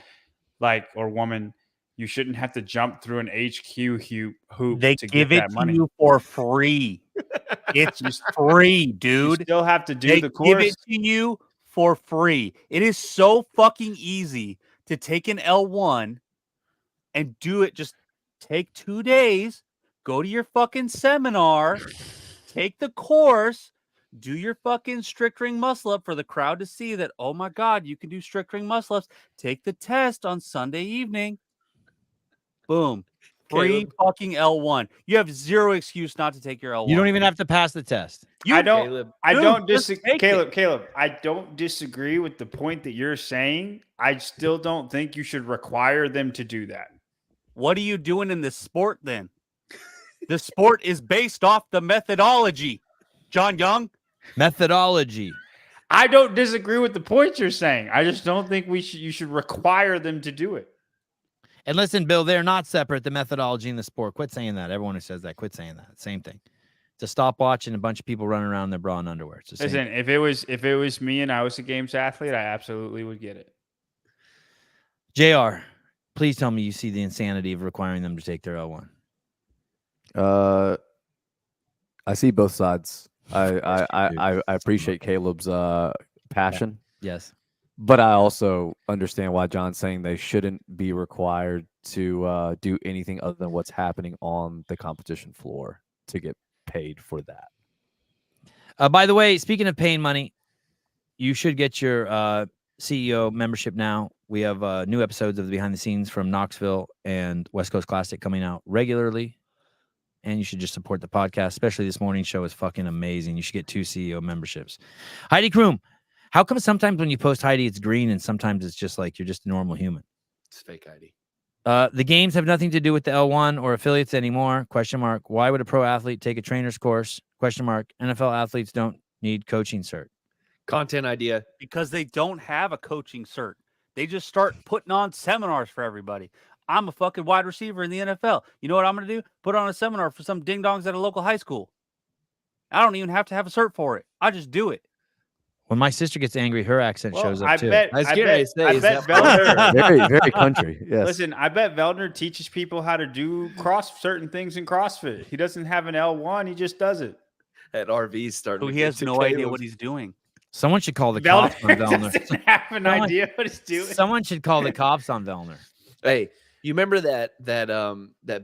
Speaker 4: like, or woman. You shouldn't have to jump through an HQ hoop
Speaker 2: They
Speaker 4: to
Speaker 2: give
Speaker 4: get
Speaker 2: it
Speaker 4: that
Speaker 2: to
Speaker 4: money.
Speaker 2: you for free. It's free,
Speaker 4: You
Speaker 2: dude.
Speaker 4: still have to do
Speaker 2: They
Speaker 4: the
Speaker 2: give
Speaker 4: course.
Speaker 2: it to you for free. It is so fucking easy to take an L1 and do it. Just take 2 days, go to your fucking seminar, take the course, do your fucking strict ring muscle up for the crowd to see that, oh my God, you can do strict ring muscle ups. Take the test on Sunday evening. Boom. Free
Speaker 3: Caleb.
Speaker 2: fucking L1. You have zero excuse not to take your L1.
Speaker 1: You don't even have to pass the test.
Speaker 2: You
Speaker 4: I don't.
Speaker 3: Caleb.
Speaker 4: I
Speaker 2: Dude,
Speaker 4: don't
Speaker 2: just
Speaker 4: disagree,
Speaker 2: take
Speaker 4: Caleb.
Speaker 2: it.
Speaker 4: Caleb, I don't disagree with the point that you're saying. I still don't think you should require them to do that.
Speaker 2: What are you doing in this sport then? The sport is based off the methodology. John Young,
Speaker 1: Methodology.
Speaker 4: I don't disagree with the points you're saying. I just don't think you should require them to do it.
Speaker 1: And listen, Bill, they're not separate, the methodology and the sport. Quit saying that. Everyone who says that, quit saying that. Same thing. It's a stopwatch and a bunch of people running around in their bra and underwear. It's the same.
Speaker 4: Listen, if it was me and I was a games athlete, I absolutely would get it.
Speaker 1: JR, please tell me you see the insanity of requiring them to take their L1.
Speaker 5: I see both sides. I appreciate Caleb's passion,
Speaker 1: Yes.
Speaker 5: but I also understand why John's saying they shouldn't be required to do anything other than what's happening on the competition floor to get paid for that.
Speaker 1: By the way, speaking of paying money, you should get your CEO membership now. We have new episodes of the behind the scenes from Knoxville and West Coast Classic coming out regularly. And you should just support the podcast, especially this morning's show is fucking amazing. You should get 2 CEO memberships. Heidi Kroom, how come sometimes when you post Heidi, it's green and sometimes it's just like you're just a normal human?
Speaker 3: It's fake ID.
Speaker 1: The games have nothing to do with the L1 or affiliates anymore. Question mark. Why would a pro athlete take a trainer's course? Question mark. NFL athletes don't need coaching cert.
Speaker 3: Content idea.
Speaker 2: because they don't have a coaching cert. They just start putting on seminars for everybody. I'm a fucking wide receiver in the NFL. You know what I'm going to do? Put on a seminar for some ding-dongs at a local high school. I don't even have to have a cert for it. I just do it.
Speaker 1: When my sister gets angry, her accent shows up too.
Speaker 3: I was getting ready to say,
Speaker 4: I
Speaker 3: is
Speaker 4: bet
Speaker 3: that
Speaker 4: Vellner.
Speaker 5: Very, very country. Yes.
Speaker 4: Listen, I bet Vellner teaches people how to do certain things in CrossFit. He doesn't have an L1; he just does it.
Speaker 3: That RV's starting.
Speaker 2: So
Speaker 3: to
Speaker 2: he
Speaker 3: get
Speaker 2: has
Speaker 3: to
Speaker 2: no idea
Speaker 3: Caleb's.
Speaker 2: what he's doing.
Speaker 1: Someone should call the cops on
Speaker 4: Vellner
Speaker 1: Vellner.
Speaker 4: doesn't have an idea what he's doing.
Speaker 1: Someone should call the cops on Vellner.
Speaker 3: Hey, you remember that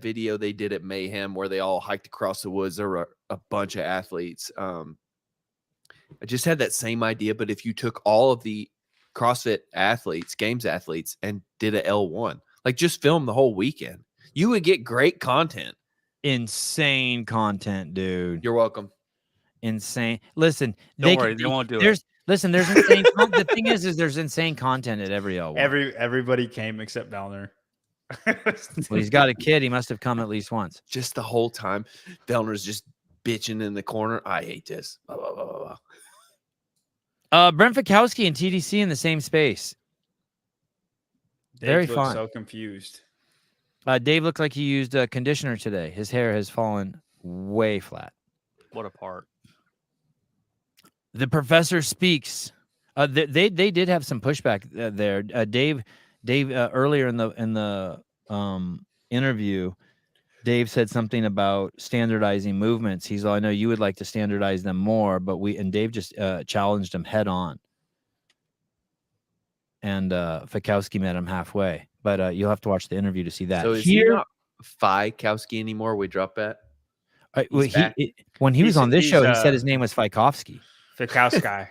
Speaker 3: video they did at Mayhem where they all hiked across the woods? There were a bunch of athletes. I just had that same idea, but if you took all of the CrossFit athletes, games athletes, and did a L1, like just film the whole weekend, you would get great content.
Speaker 1: Insane content, dude.
Speaker 3: You're welcome.
Speaker 1: Insane. Listen,
Speaker 2: Don't worry, they won't do it.
Speaker 1: Listen, there's insane. The thing is there's insane content at every L1.
Speaker 4: Everybody came except Vellner.
Speaker 1: Well, he's got a kid. He must have come at least once.
Speaker 3: Just the whole time, Vellner's just bitching in the corner. I hate this. Blah, blah, blah, blah, blah.
Speaker 1: Brent Fikowski and TDC in the same space. Very
Speaker 4: Dave looks
Speaker 1: fun.
Speaker 4: So confused.
Speaker 1: Dave looked like he used a conditioner today. His hair has fallen way flat.
Speaker 2: What a part.
Speaker 1: The professor speaks. They did have some pushback there. Dave earlier in the interview, Dave said something about standardizing movements. He's like, I know you would like to standardize them more, but Dave just challenged him head on. And Fikowski met him halfway. But you'll have to watch the interview to see that.
Speaker 3: So is he not Fikowski anymore? We drop that.
Speaker 1: When he was on this show, he said
Speaker 4: he's,
Speaker 1: his name was Fikowski.
Speaker 4: Fikowski.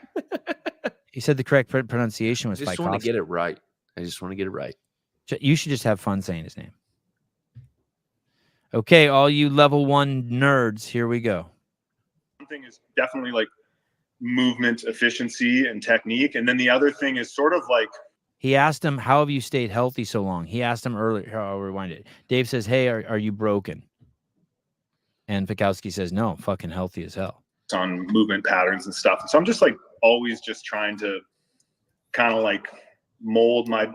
Speaker 1: He said the correct pronunciation was
Speaker 3: I just
Speaker 1: Fikowski.
Speaker 3: want to get it right. I just want to get it right.
Speaker 1: You should just have fun saying his name. Okay, all you level 1 nerds, here we go.
Speaker 9: One thing is definitely like movement efficiency and technique. And then the other thing is sort of like,
Speaker 1: He asked him, how have you stayed healthy so long? He asked him earlier. I'll rewind it. Dave says, hey, are you broken? And Fikowski says, no, fucking healthy as hell.
Speaker 9: on movement patterns and stuff. So I'm just like always just trying to kind of like mold my,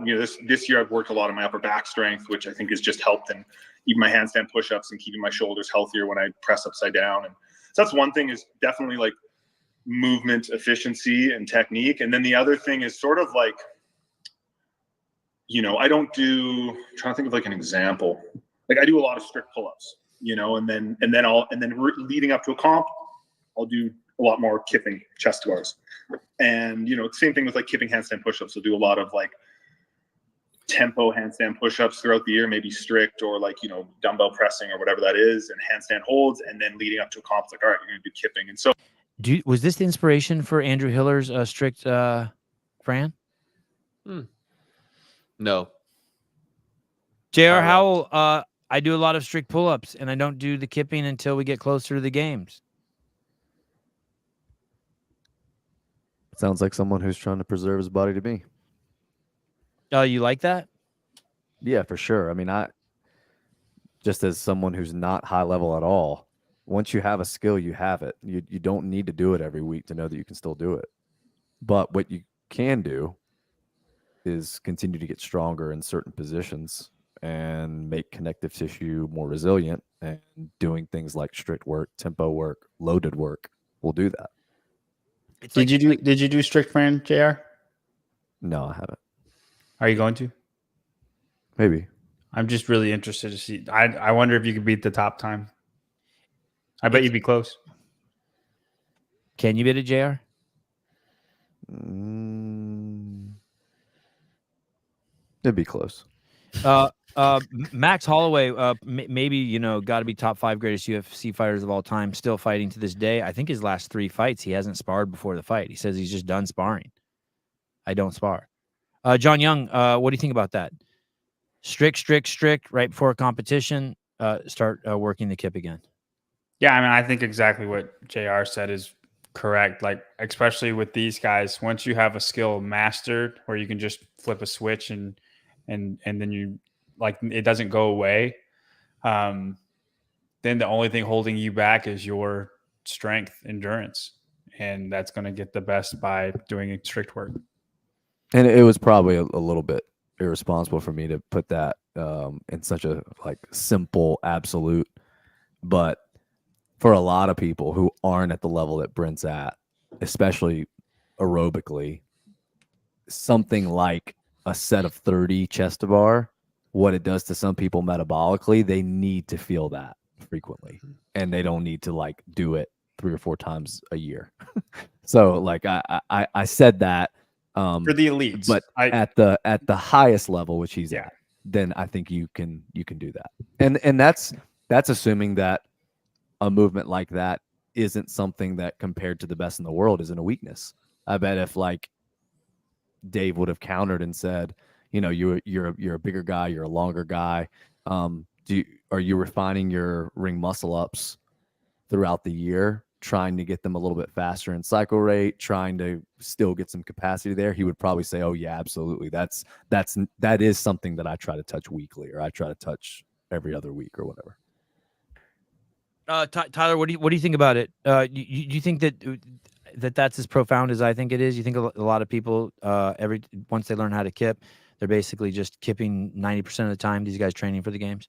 Speaker 9: this year I've worked a lot on my upper back strength, which I think has just helped in even my handstand push-ups and keeping my shoulders healthier when I press upside down. And so that's one thing, is definitely like movement efficiency and technique. And then the other thing is sort of like, I don't do, I'm trying to think of like an example. Like I do a lot of strict pull-ups, and then leading up to a comp, I'll do a lot more kipping chest to bars. And, same thing with like kipping handstand push-ups. I'll do a lot of like tempo handstand push-ups throughout the year, maybe strict or like, dumbbell pressing or whatever that is, and handstand holds. And then leading up to a comp, it's like, all right, you're going to do kipping. And so.
Speaker 1: Was this the inspiration for Andrew Hiller's strict Fran?
Speaker 3: No.
Speaker 1: J.R. Howell, I do a lot of strict pull-ups, and I don't do the kipping until we get closer to the games.
Speaker 5: Sounds like someone who's trying to preserve his body to me.
Speaker 1: Oh, you like that?
Speaker 5: Yeah, for sure. I mean, just as someone who's not high level at all, once you have a skill, you have it. You don't need to do it every week to know that you can still do it. But what you can do is continue to get stronger in certain positions and make connective tissue more resilient, and doing things like strict work, tempo work, loaded work will do that.
Speaker 4: Did you do strict Fran, JR?
Speaker 5: No, I haven't.
Speaker 4: Are you going to?
Speaker 5: Maybe.
Speaker 4: I'm just really interested to see. I wonder if you could beat the top time. I bet you'd be close.
Speaker 1: Can you beat it, JR?
Speaker 5: It'd be close.
Speaker 1: Max Holloway, maybe, got to be top 5 greatest UFC fighters of all time, still fighting to this day. I think his last 3 fights, he hasn't sparred before the fight. He says he's just done sparring. I don't spar. John Young, what do you think about that? Strict, right before a competition, start working the kip again.
Speaker 4: Yeah, I mean, I think exactly what JR said is correct. Like, especially with these guys, once you have a skill mastered where you can just flip a switch and then you, like, it doesn't go away, then the only thing holding you back is your strength, endurance, and that's going to get the best by doing strict work.
Speaker 5: And it was probably a little bit irresponsible for me to put that in such a simple absolute, but for a lot of people who aren't at the level that Brent's at, especially aerobically, something like a set of 30 chest to bar, what it does to some people metabolically, they need to feel that frequently, and they don't need to like do it 3 or 4 times a year. So like I said that
Speaker 4: For the elites,
Speaker 5: but at the highest level, which he's at, then I think you can do that. And that's assuming that a movement like that isn't something that compared to the best in the world isn't a weakness. I bet if like Dave would have countered and said, you know, you're a bigger guy, you're a longer guy. Are you refining your ring muscle ups throughout the year, trying to get them a little bit faster in cycle rate, trying to still get some capacity there? He would probably say, oh yeah, absolutely. That is something that I try to touch weekly, or I try to touch every other week or whatever.
Speaker 1: Tyler, what do you think about it? You think that's as profound as I think it is? You think a lot of people once they learn how to kip, they're basically just kipping 90% of the time, these guys training for the games?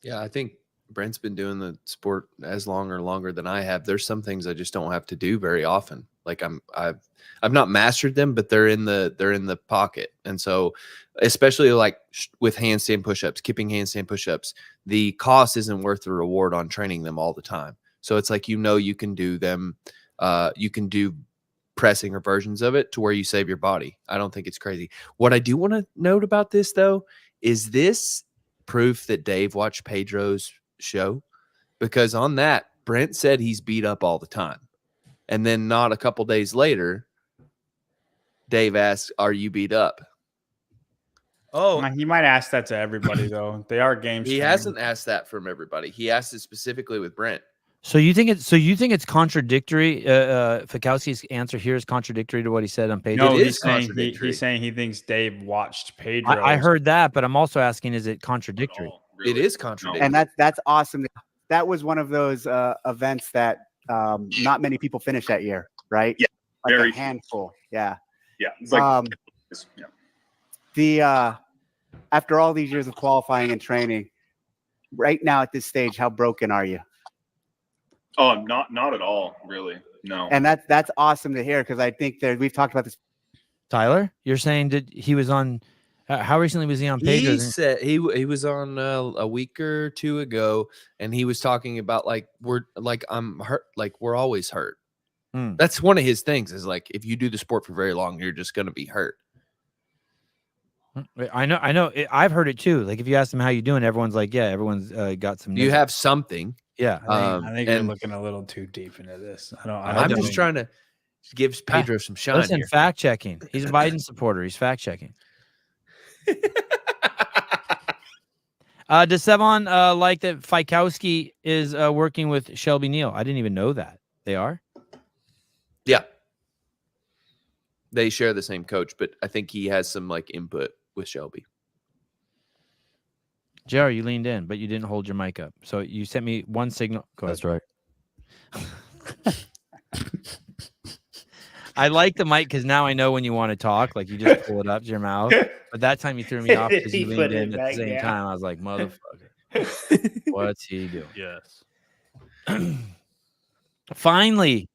Speaker 3: Yeah, I think Brent's been doing the sport as long or longer than I have. There's some things I just don't have to do very often. Like I've not mastered them, but they're in the pocket. And so especially like with handstand push-ups, kipping handstand push-ups, the cost isn't worth the reward on training them all the time. So it's like, you can do them. You can do pressing or versions of it to where you save your body. I don't think it's crazy. What I do want to note about this though, is this proof that Dave watched Pedro's show? Because on that, Brent said he's beat up all the time. And then not a couple days later, Dave asked, are you beat up?
Speaker 4: Oh, he might ask that to everybody though. They are games.
Speaker 3: He hasn't asked that from everybody. He asked it specifically with Brent.
Speaker 1: So you think it's contradictory? Fikowski's answer here is contradictory to what he said on Pedro.
Speaker 4: No, he's saying he thinks Dave watched Pedro.
Speaker 1: I heard that, but I'm also asking, is it contradictory?
Speaker 3: Really. It is contradictory.
Speaker 6: And that's awesome. That was one of those events that not many people finished that year, right?
Speaker 9: Yeah,
Speaker 6: like
Speaker 9: very
Speaker 6: a handful. Yeah.
Speaker 9: Yeah, it's like
Speaker 6: after all these years of qualifying and training, right now at this stage, how broken are you?
Speaker 9: Oh, not at all, really. No.
Speaker 6: And that's awesome to hear, because I think we've talked about this.
Speaker 1: Tyler, you're saying that he was on. How recently was he on Pedro?
Speaker 3: He said he was on a week or two ago, and he was talking about I'm hurt, like we're always hurt. That's one of his things, is like if you do the sport for very long, you're just going to be hurt.
Speaker 1: I know. I've heard it too. Like if you ask them how you doing, everyone's like, yeah, everyone's got some.
Speaker 3: You have something.
Speaker 1: Yeah,
Speaker 4: I think you're looking a little too deep into this.
Speaker 3: I'm just trying to give Pedro some shine.
Speaker 1: Listen,
Speaker 3: here.
Speaker 1: fact checking. He's a Biden supporter. He's fact checking. Does Sevon like that Fikowski is working with Shelby Neal? I didn't even know that. They are?
Speaker 3: Yeah. They share the same coach, but I think he has some like input with Shelby.
Speaker 1: JR, you leaned in, but you didn't hold your mic up. So you sent me one signal. Go ahead.
Speaker 5: That's right.
Speaker 1: I like the mic because now I know when you want to talk. Like you just pull it up to your mouth. But that time you threw me off because you leaned in at the same time. I was like, motherfucker. What's he doing?
Speaker 2: Yes.
Speaker 1: Finally,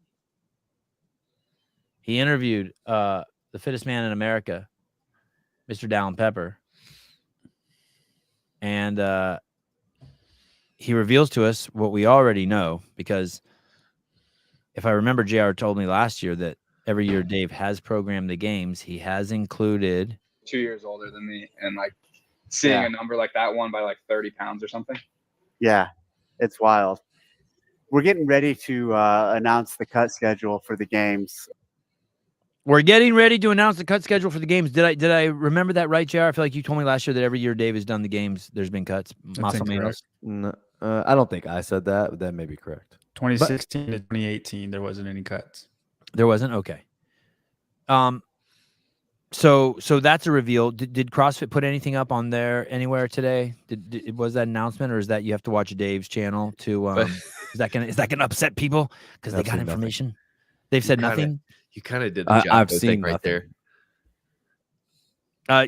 Speaker 1: he interviewed the fittest man in America, Mr. Dallin Pepper. And he reveals to us what we already know, because if I remember, JR told me last year that every year Dave has programmed the games. He has included
Speaker 10: 2 years older than me, and like seeing a number like that, one by like 30 pounds or something.
Speaker 6: Yeah, it's wild. We're getting ready to announce the cut schedule for the games.
Speaker 1: We're getting ready to announce the cut schedule for the games. Did I remember that right, JR? I feel like you told me last year that every year Dave has done the games, there's been cuts. Más o menos.
Speaker 5: No, I don't think I said that, but that may be correct.
Speaker 4: 2016 to 2018, there wasn't any cuts.
Speaker 1: There wasn't? Okay. So that's a reveal. Did CrossFit put anything up on there anywhere today? Was that announcement, or is that you have to watch Dave's channel to is that gonna upset people because they got information? Nothing. They've said nothing.
Speaker 3: You kind of did the job.
Speaker 5: I've seen
Speaker 3: right there.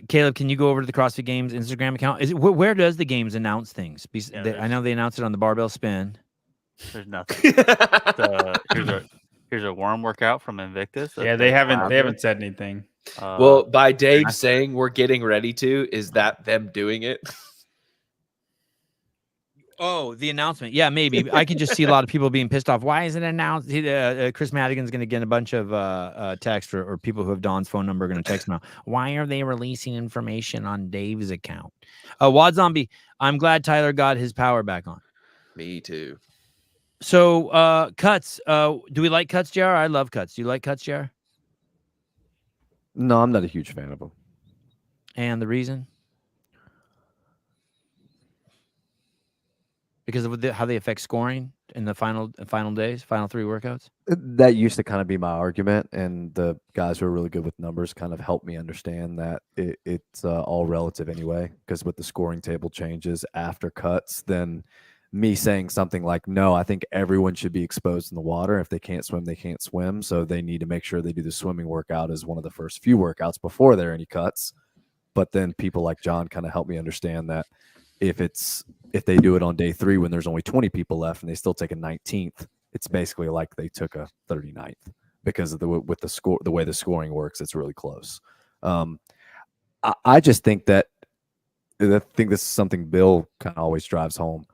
Speaker 1: Caleb, can you go over to the CrossFit Games Instagram account? Is it where does the games announce things? I know they announced it on the barbell spin.
Speaker 2: There's nothing. Here's a worm workout from Invictus.
Speaker 4: Yeah, they haven't said anything.
Speaker 3: Well, by Dave saying we're getting ready to, is that them doing it?
Speaker 1: Oh, the announcement. Yeah, maybe. I can just see a lot of people being pissed off. Why isn't it announced? Chris Madigan's going to get a bunch of text or people who have Don's phone number are going to text him out. Why are they releasing information on Dave's account? Wad Zombie, I'm glad Tyler got his power back on.
Speaker 3: Me too.
Speaker 1: So, cuts. Do we like cuts, JR? I love cuts. Do you like cuts, JR?
Speaker 5: No, I'm not a huge fan of them.
Speaker 1: And the reason? Because of how they affect scoring in the final days, final 3 workouts?
Speaker 5: That used to kind of be my argument, and the guys who are really good with numbers kind of helped me understand that it's all relative anyway, because with the scoring table changes after cuts, then me saying something like, no, I think everyone should be exposed in the water. If they can't swim, they can't swim. So they need to make sure they do the swimming workout as one of the first few workouts before there are any cuts. But then people like John kind of helped me understand that if they do it on day 3 when there's only 20 people left and they still take a 19th, it's basically like they took a 39th because of the way the scoring works. It's really close. I just think that I think this is something Bill kind of always drives home.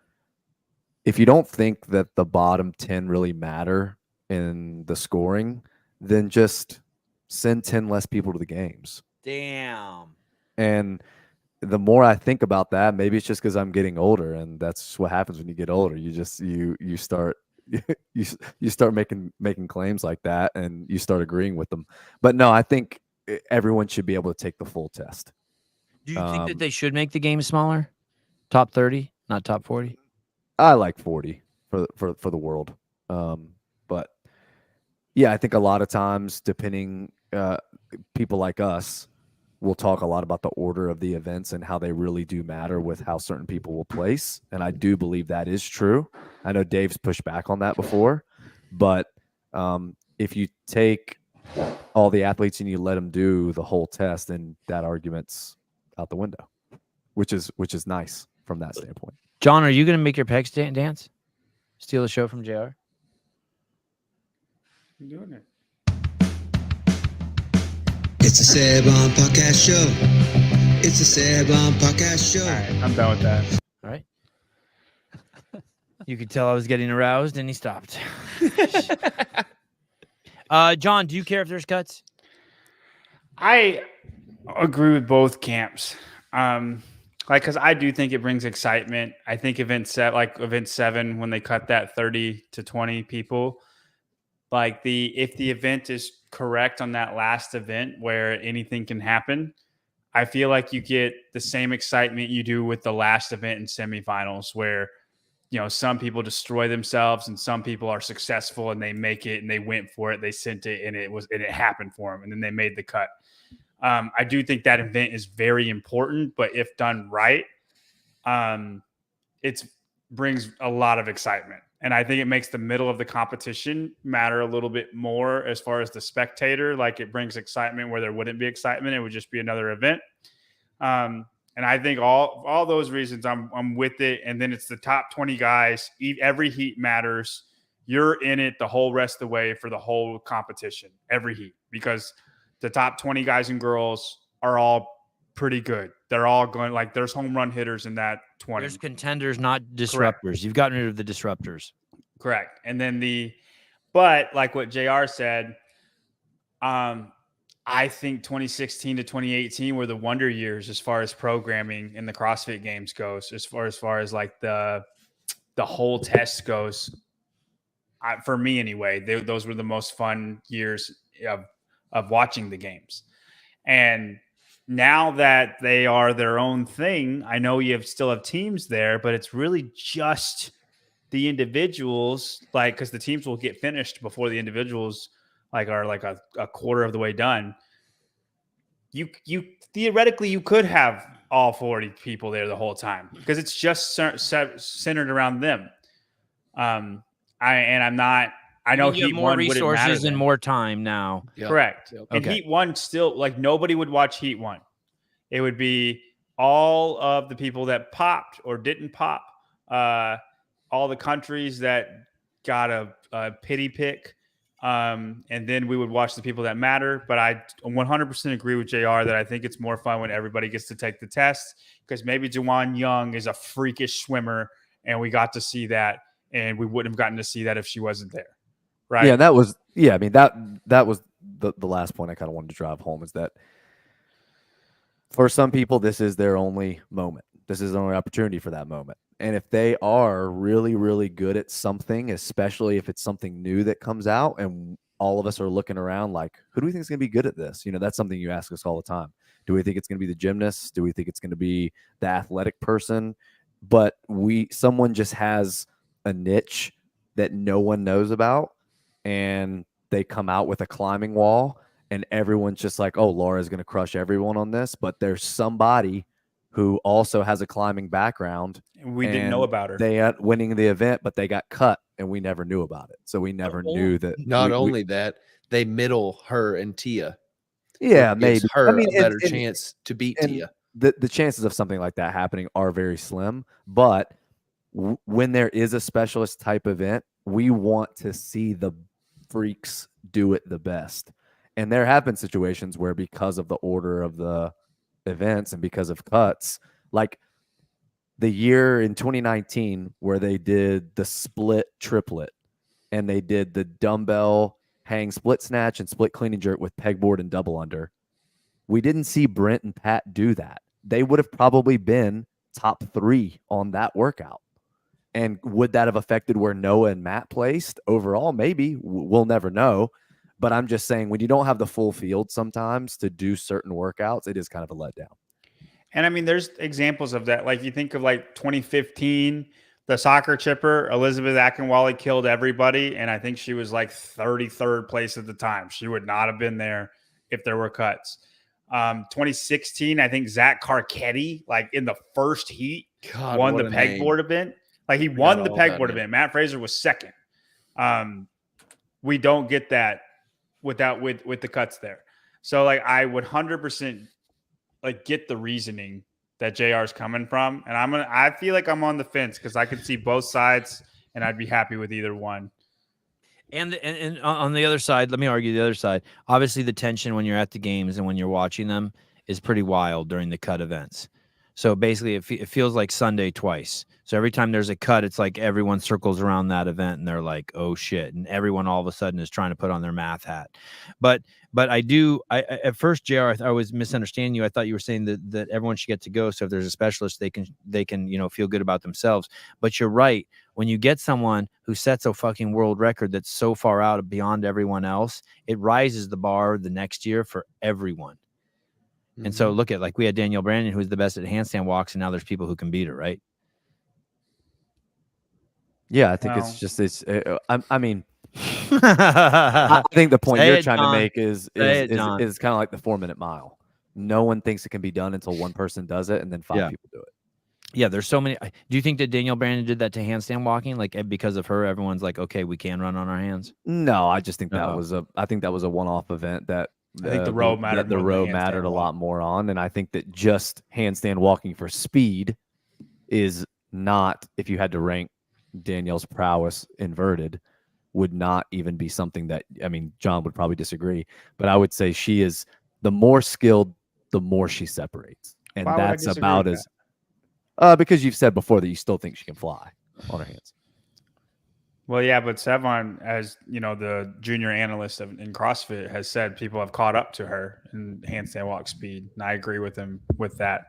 Speaker 5: If you don't think that the bottom 10 really matter in the scoring, then just send 10 less people to the games.
Speaker 1: Damn.
Speaker 5: And the more I think about that, maybe it's just because I'm getting older, and that's what happens when you get older. You just you start you start making claims like that, and you start agreeing with them. But no, I think everyone should be able to take the full test.
Speaker 1: Do you think that they should make the game smaller? Top 30, not top 40?
Speaker 5: I like 40 for the world. But yeah, I think a lot of times, depending, people like us will talk a lot about the order of the events and how they really do matter with how certain people will place. And I do believe that is true. I know Dave's pushed back on that before, but if you take all the athletes and you let them do the whole test, then that argument's out the window, which is nice from that standpoint.
Speaker 1: John, are you going to make your pecs dance? Steal a show from JR?
Speaker 4: I'm doing it.
Speaker 11: It's a Seb on Podcast Show. It's a Seb on Podcast Show.
Speaker 4: All right, I'm done with that.
Speaker 1: All right. You could tell I was getting aroused, and he stopped. John, do you care if there's cuts?
Speaker 4: I agree with both camps. Because I do think it brings excitement. I think event 7, when they cut that 30 to 20 people, if the event is correct on that last event where anything can happen, I feel like you get the same excitement you do with the last event in semifinals, where some people destroy themselves and some people are successful and they make it and they went for it, they sent it, and it happened for them, and then they made the cut. I do think that event is very important, but if done right, it brings a lot of excitement. And I think it makes the middle of the competition matter a little bit more as far as the spectator. Like, it brings excitement where there wouldn't be excitement. It would just be another event. And I think all those reasons I'm with it. And then it's the top 20 guys. Every heat matters. You're in it the whole rest of the way for the whole competition, every heat, because the top 20 guys and girls are all pretty good. They're all going, there's home run hitters in that 20.
Speaker 1: There's contenders, not disruptors. Correct. You've gotten rid of the disruptors.
Speaker 4: Correct. And then but like what JR said, I think 2016 to 2018 were the wonder years as far as programming in the CrossFit Games goes, as far as the whole test goes. For me anyway, those were the most fun years of watching the games. And now that they are their own thing, I know you still have teams there, but it's really just the individuals, because the teams will get finished before the individuals are a quarter of the way done. You theoretically you could have all 40 people there the whole time, because it's just centered around them. I know
Speaker 1: you have more resources and more time now.
Speaker 4: Yep. Correct. Yep. And Heat 1 still, nobody would watch Heat 1. It would be all of the people that popped or didn't pop, all the countries that got a pity pick, And then we would watch the people that matter. But I 100% agree with JR that I think it's more fun when everybody gets to take the test, because maybe Juwan Young is a freakish swimmer and we got to see that, and we wouldn't have gotten to see that if she wasn't there. Right.
Speaker 5: Yeah, that was I mean, that was the last point I kind of wanted to drive home, is that for some people this is their only moment. This is their only opportunity for that moment. And if they are really, really good at something, especially if it's something new that comes out and all of us are looking around like, who do we think is going to be good at this? You know, that's something you ask us all the time. Do we think it's going to be the gymnast? Do we think it's going to be the athletic person? But someone just has a niche that no one knows about, and they come out with a climbing wall, and everyone's just like, oh, Laura's going to crush everyone on this. But there's somebody who also has a climbing background.
Speaker 4: We didn't know about her.
Speaker 5: They ended up winning the event, but they got cut, and we never knew about it. So we never knew that.
Speaker 3: Not only that, they middle her and Tia.
Speaker 5: Yeah,
Speaker 3: Which
Speaker 5: maybe.
Speaker 3: gives her
Speaker 5: I mean,
Speaker 3: a better chance to beat Tia.
Speaker 5: The chances of something like that happening are very slim. But when there is a specialist type event, we want to see the freaks do it the best. And there have been situations where, because of the order of the events and because of cuts, like the year in 2019 where they did the split triplet and they did the dumbbell hang split snatch and split clean and jerk with pegboard and double under, we didn't see Brent and Pat do that. They would have probably been top 3 on that workout. And would that have affected where Noah and Matt placed overall? Maybe. We'll never know. But I'm just saying, when you don't have the full field sometimes to do certain workouts, it is kind of a letdown.
Speaker 4: And I mean, there's examples of that. Like, you think of like 2015, the soccer chipper, Elizabeth Akinwale killed everybody. And I think she was like 33rd place at the time. She would not have been there if there were cuts. 2016, I think Zach Carcetti, like in the first heat, won the pegboard event. Like, he won the pegboard event. Matt Fraser was second. We don't get that with the cuts there. So like, I would 100% like get the reasoning that JR is coming from. And I feel like I'm on the fence because I could see both sides and I'd be happy with either one.
Speaker 1: And on the other side, let me argue the other side. Obviously, the tension when you're at the games and when you're watching them is pretty wild during the cut events. So basically, it feels like Sunday twice. So every time there's a cut, it's like everyone circles around that event and they're like, oh shit. And everyone all of a sudden is trying to put on their math hat. But I at first, JR, I was misunderstanding you. I thought you were saying that everyone should get to go. So if there's a specialist, they can, feel good about themselves. But you're right. When you get someone who sets a fucking world record that's so far out beyond everyone else, it rises the bar the next year for everyone. And so look at, like, we had Danielle Brandon, who's the best at handstand walks, and now there's people who can beat her, right?
Speaker 5: Yeah, I think it's just this. I mean, I think the point you're trying to make is kind of like the 4-minute mile. No one thinks it can be done until one person does it, and then 5 people do it.
Speaker 1: Yeah, there's so many. Do you think that Danielle Brandon did that to handstand walking? Like, because of her, everyone's like, okay, we can run on our hands.
Speaker 5: No, I just think that was a one-off event that.
Speaker 4: I think the row mattered.
Speaker 5: The row mattered a lot more on, and I think that just handstand walking for speed is not. If you had to rank Danielle's prowess inverted, would not even be something that, I mean, John would probably disagree, but I would say she is the more skilled, the more she separates, and that's about as. Because you've said before that you still think she can fly on her hands.
Speaker 4: Well, yeah, but Sevon, as you know, the junior analyst in CrossFit, has said people have caught up to her in handstand walk speed, and I agree with him with that.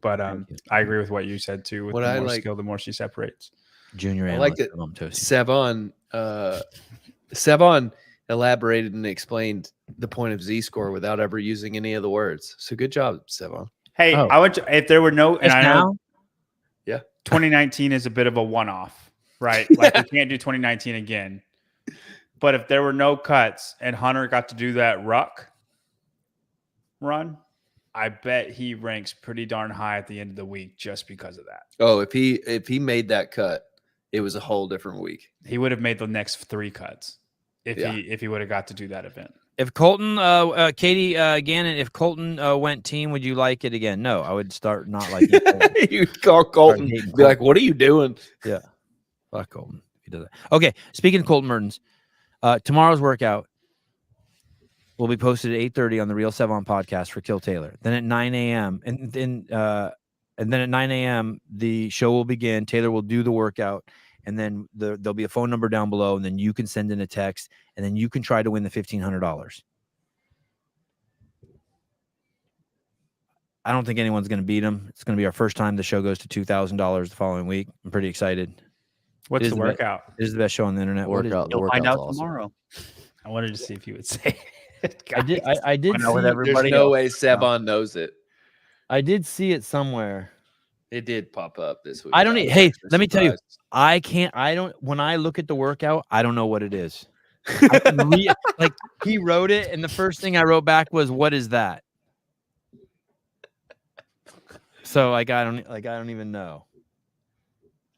Speaker 4: But I agree with what you said too. With the more skill, the more she separates.
Speaker 1: Junior analyst.
Speaker 3: I like that Sevon elaborated and explained the point of Z-score without ever using any of the words. So good job, Sevon.
Speaker 4: Hey, if there were no, and I know, 2019 is a bit of a one-off. Right. Like, we can't do 2019 again. But if there were no cuts and Hunter got to do that ruck run, I bet he ranks pretty darn high at the end of the week just because of that.
Speaker 3: Oh, if he made that cut, it was a whole different week.
Speaker 4: He would have made the next 3 cuts if he would have got to do that event.
Speaker 1: If Colton, Katie Gannon, if Colton went team, would you like it again? No, I would start not liking it.
Speaker 3: You call Colton, be like, what are you doing?
Speaker 1: Yeah. Fuck Colton. He does that. Okay. Speaking of Colton Mertens, Tomorrow's workout will be posted at 8:30 on the Real Sevon podcast for Kill Taylor. Then at 9 a.m. and then at 9 a.m. the show will begin. Taylor will do the workout, and then there'll be a phone number down below, and then you can send in a text, and then you can try to win the $1,500. I don't think anyone's going to beat him. It's going to be our first time the show goes to $2,000 the following week. I'm pretty excited.
Speaker 4: What's the workout?
Speaker 1: It is the best show on the internet.
Speaker 5: Workout.
Speaker 2: You'll find out tomorrow.
Speaker 4: I wanted to see if you would say it.
Speaker 1: I did.
Speaker 2: I know with
Speaker 1: see-
Speaker 2: everybody
Speaker 3: There's no
Speaker 2: else.
Speaker 3: way Sevon knows it.
Speaker 1: I did see it somewhere.
Speaker 3: It did pop up this week.
Speaker 1: I don't.
Speaker 3: was
Speaker 1: Hey,
Speaker 3: extra
Speaker 1: let me tell you.
Speaker 3: surprised.
Speaker 1: I can't. I don't. When I look at the workout, I don't know what it is. I can like he wrote it, and the first thing I wrote back was, "What is that?" So I don't even know.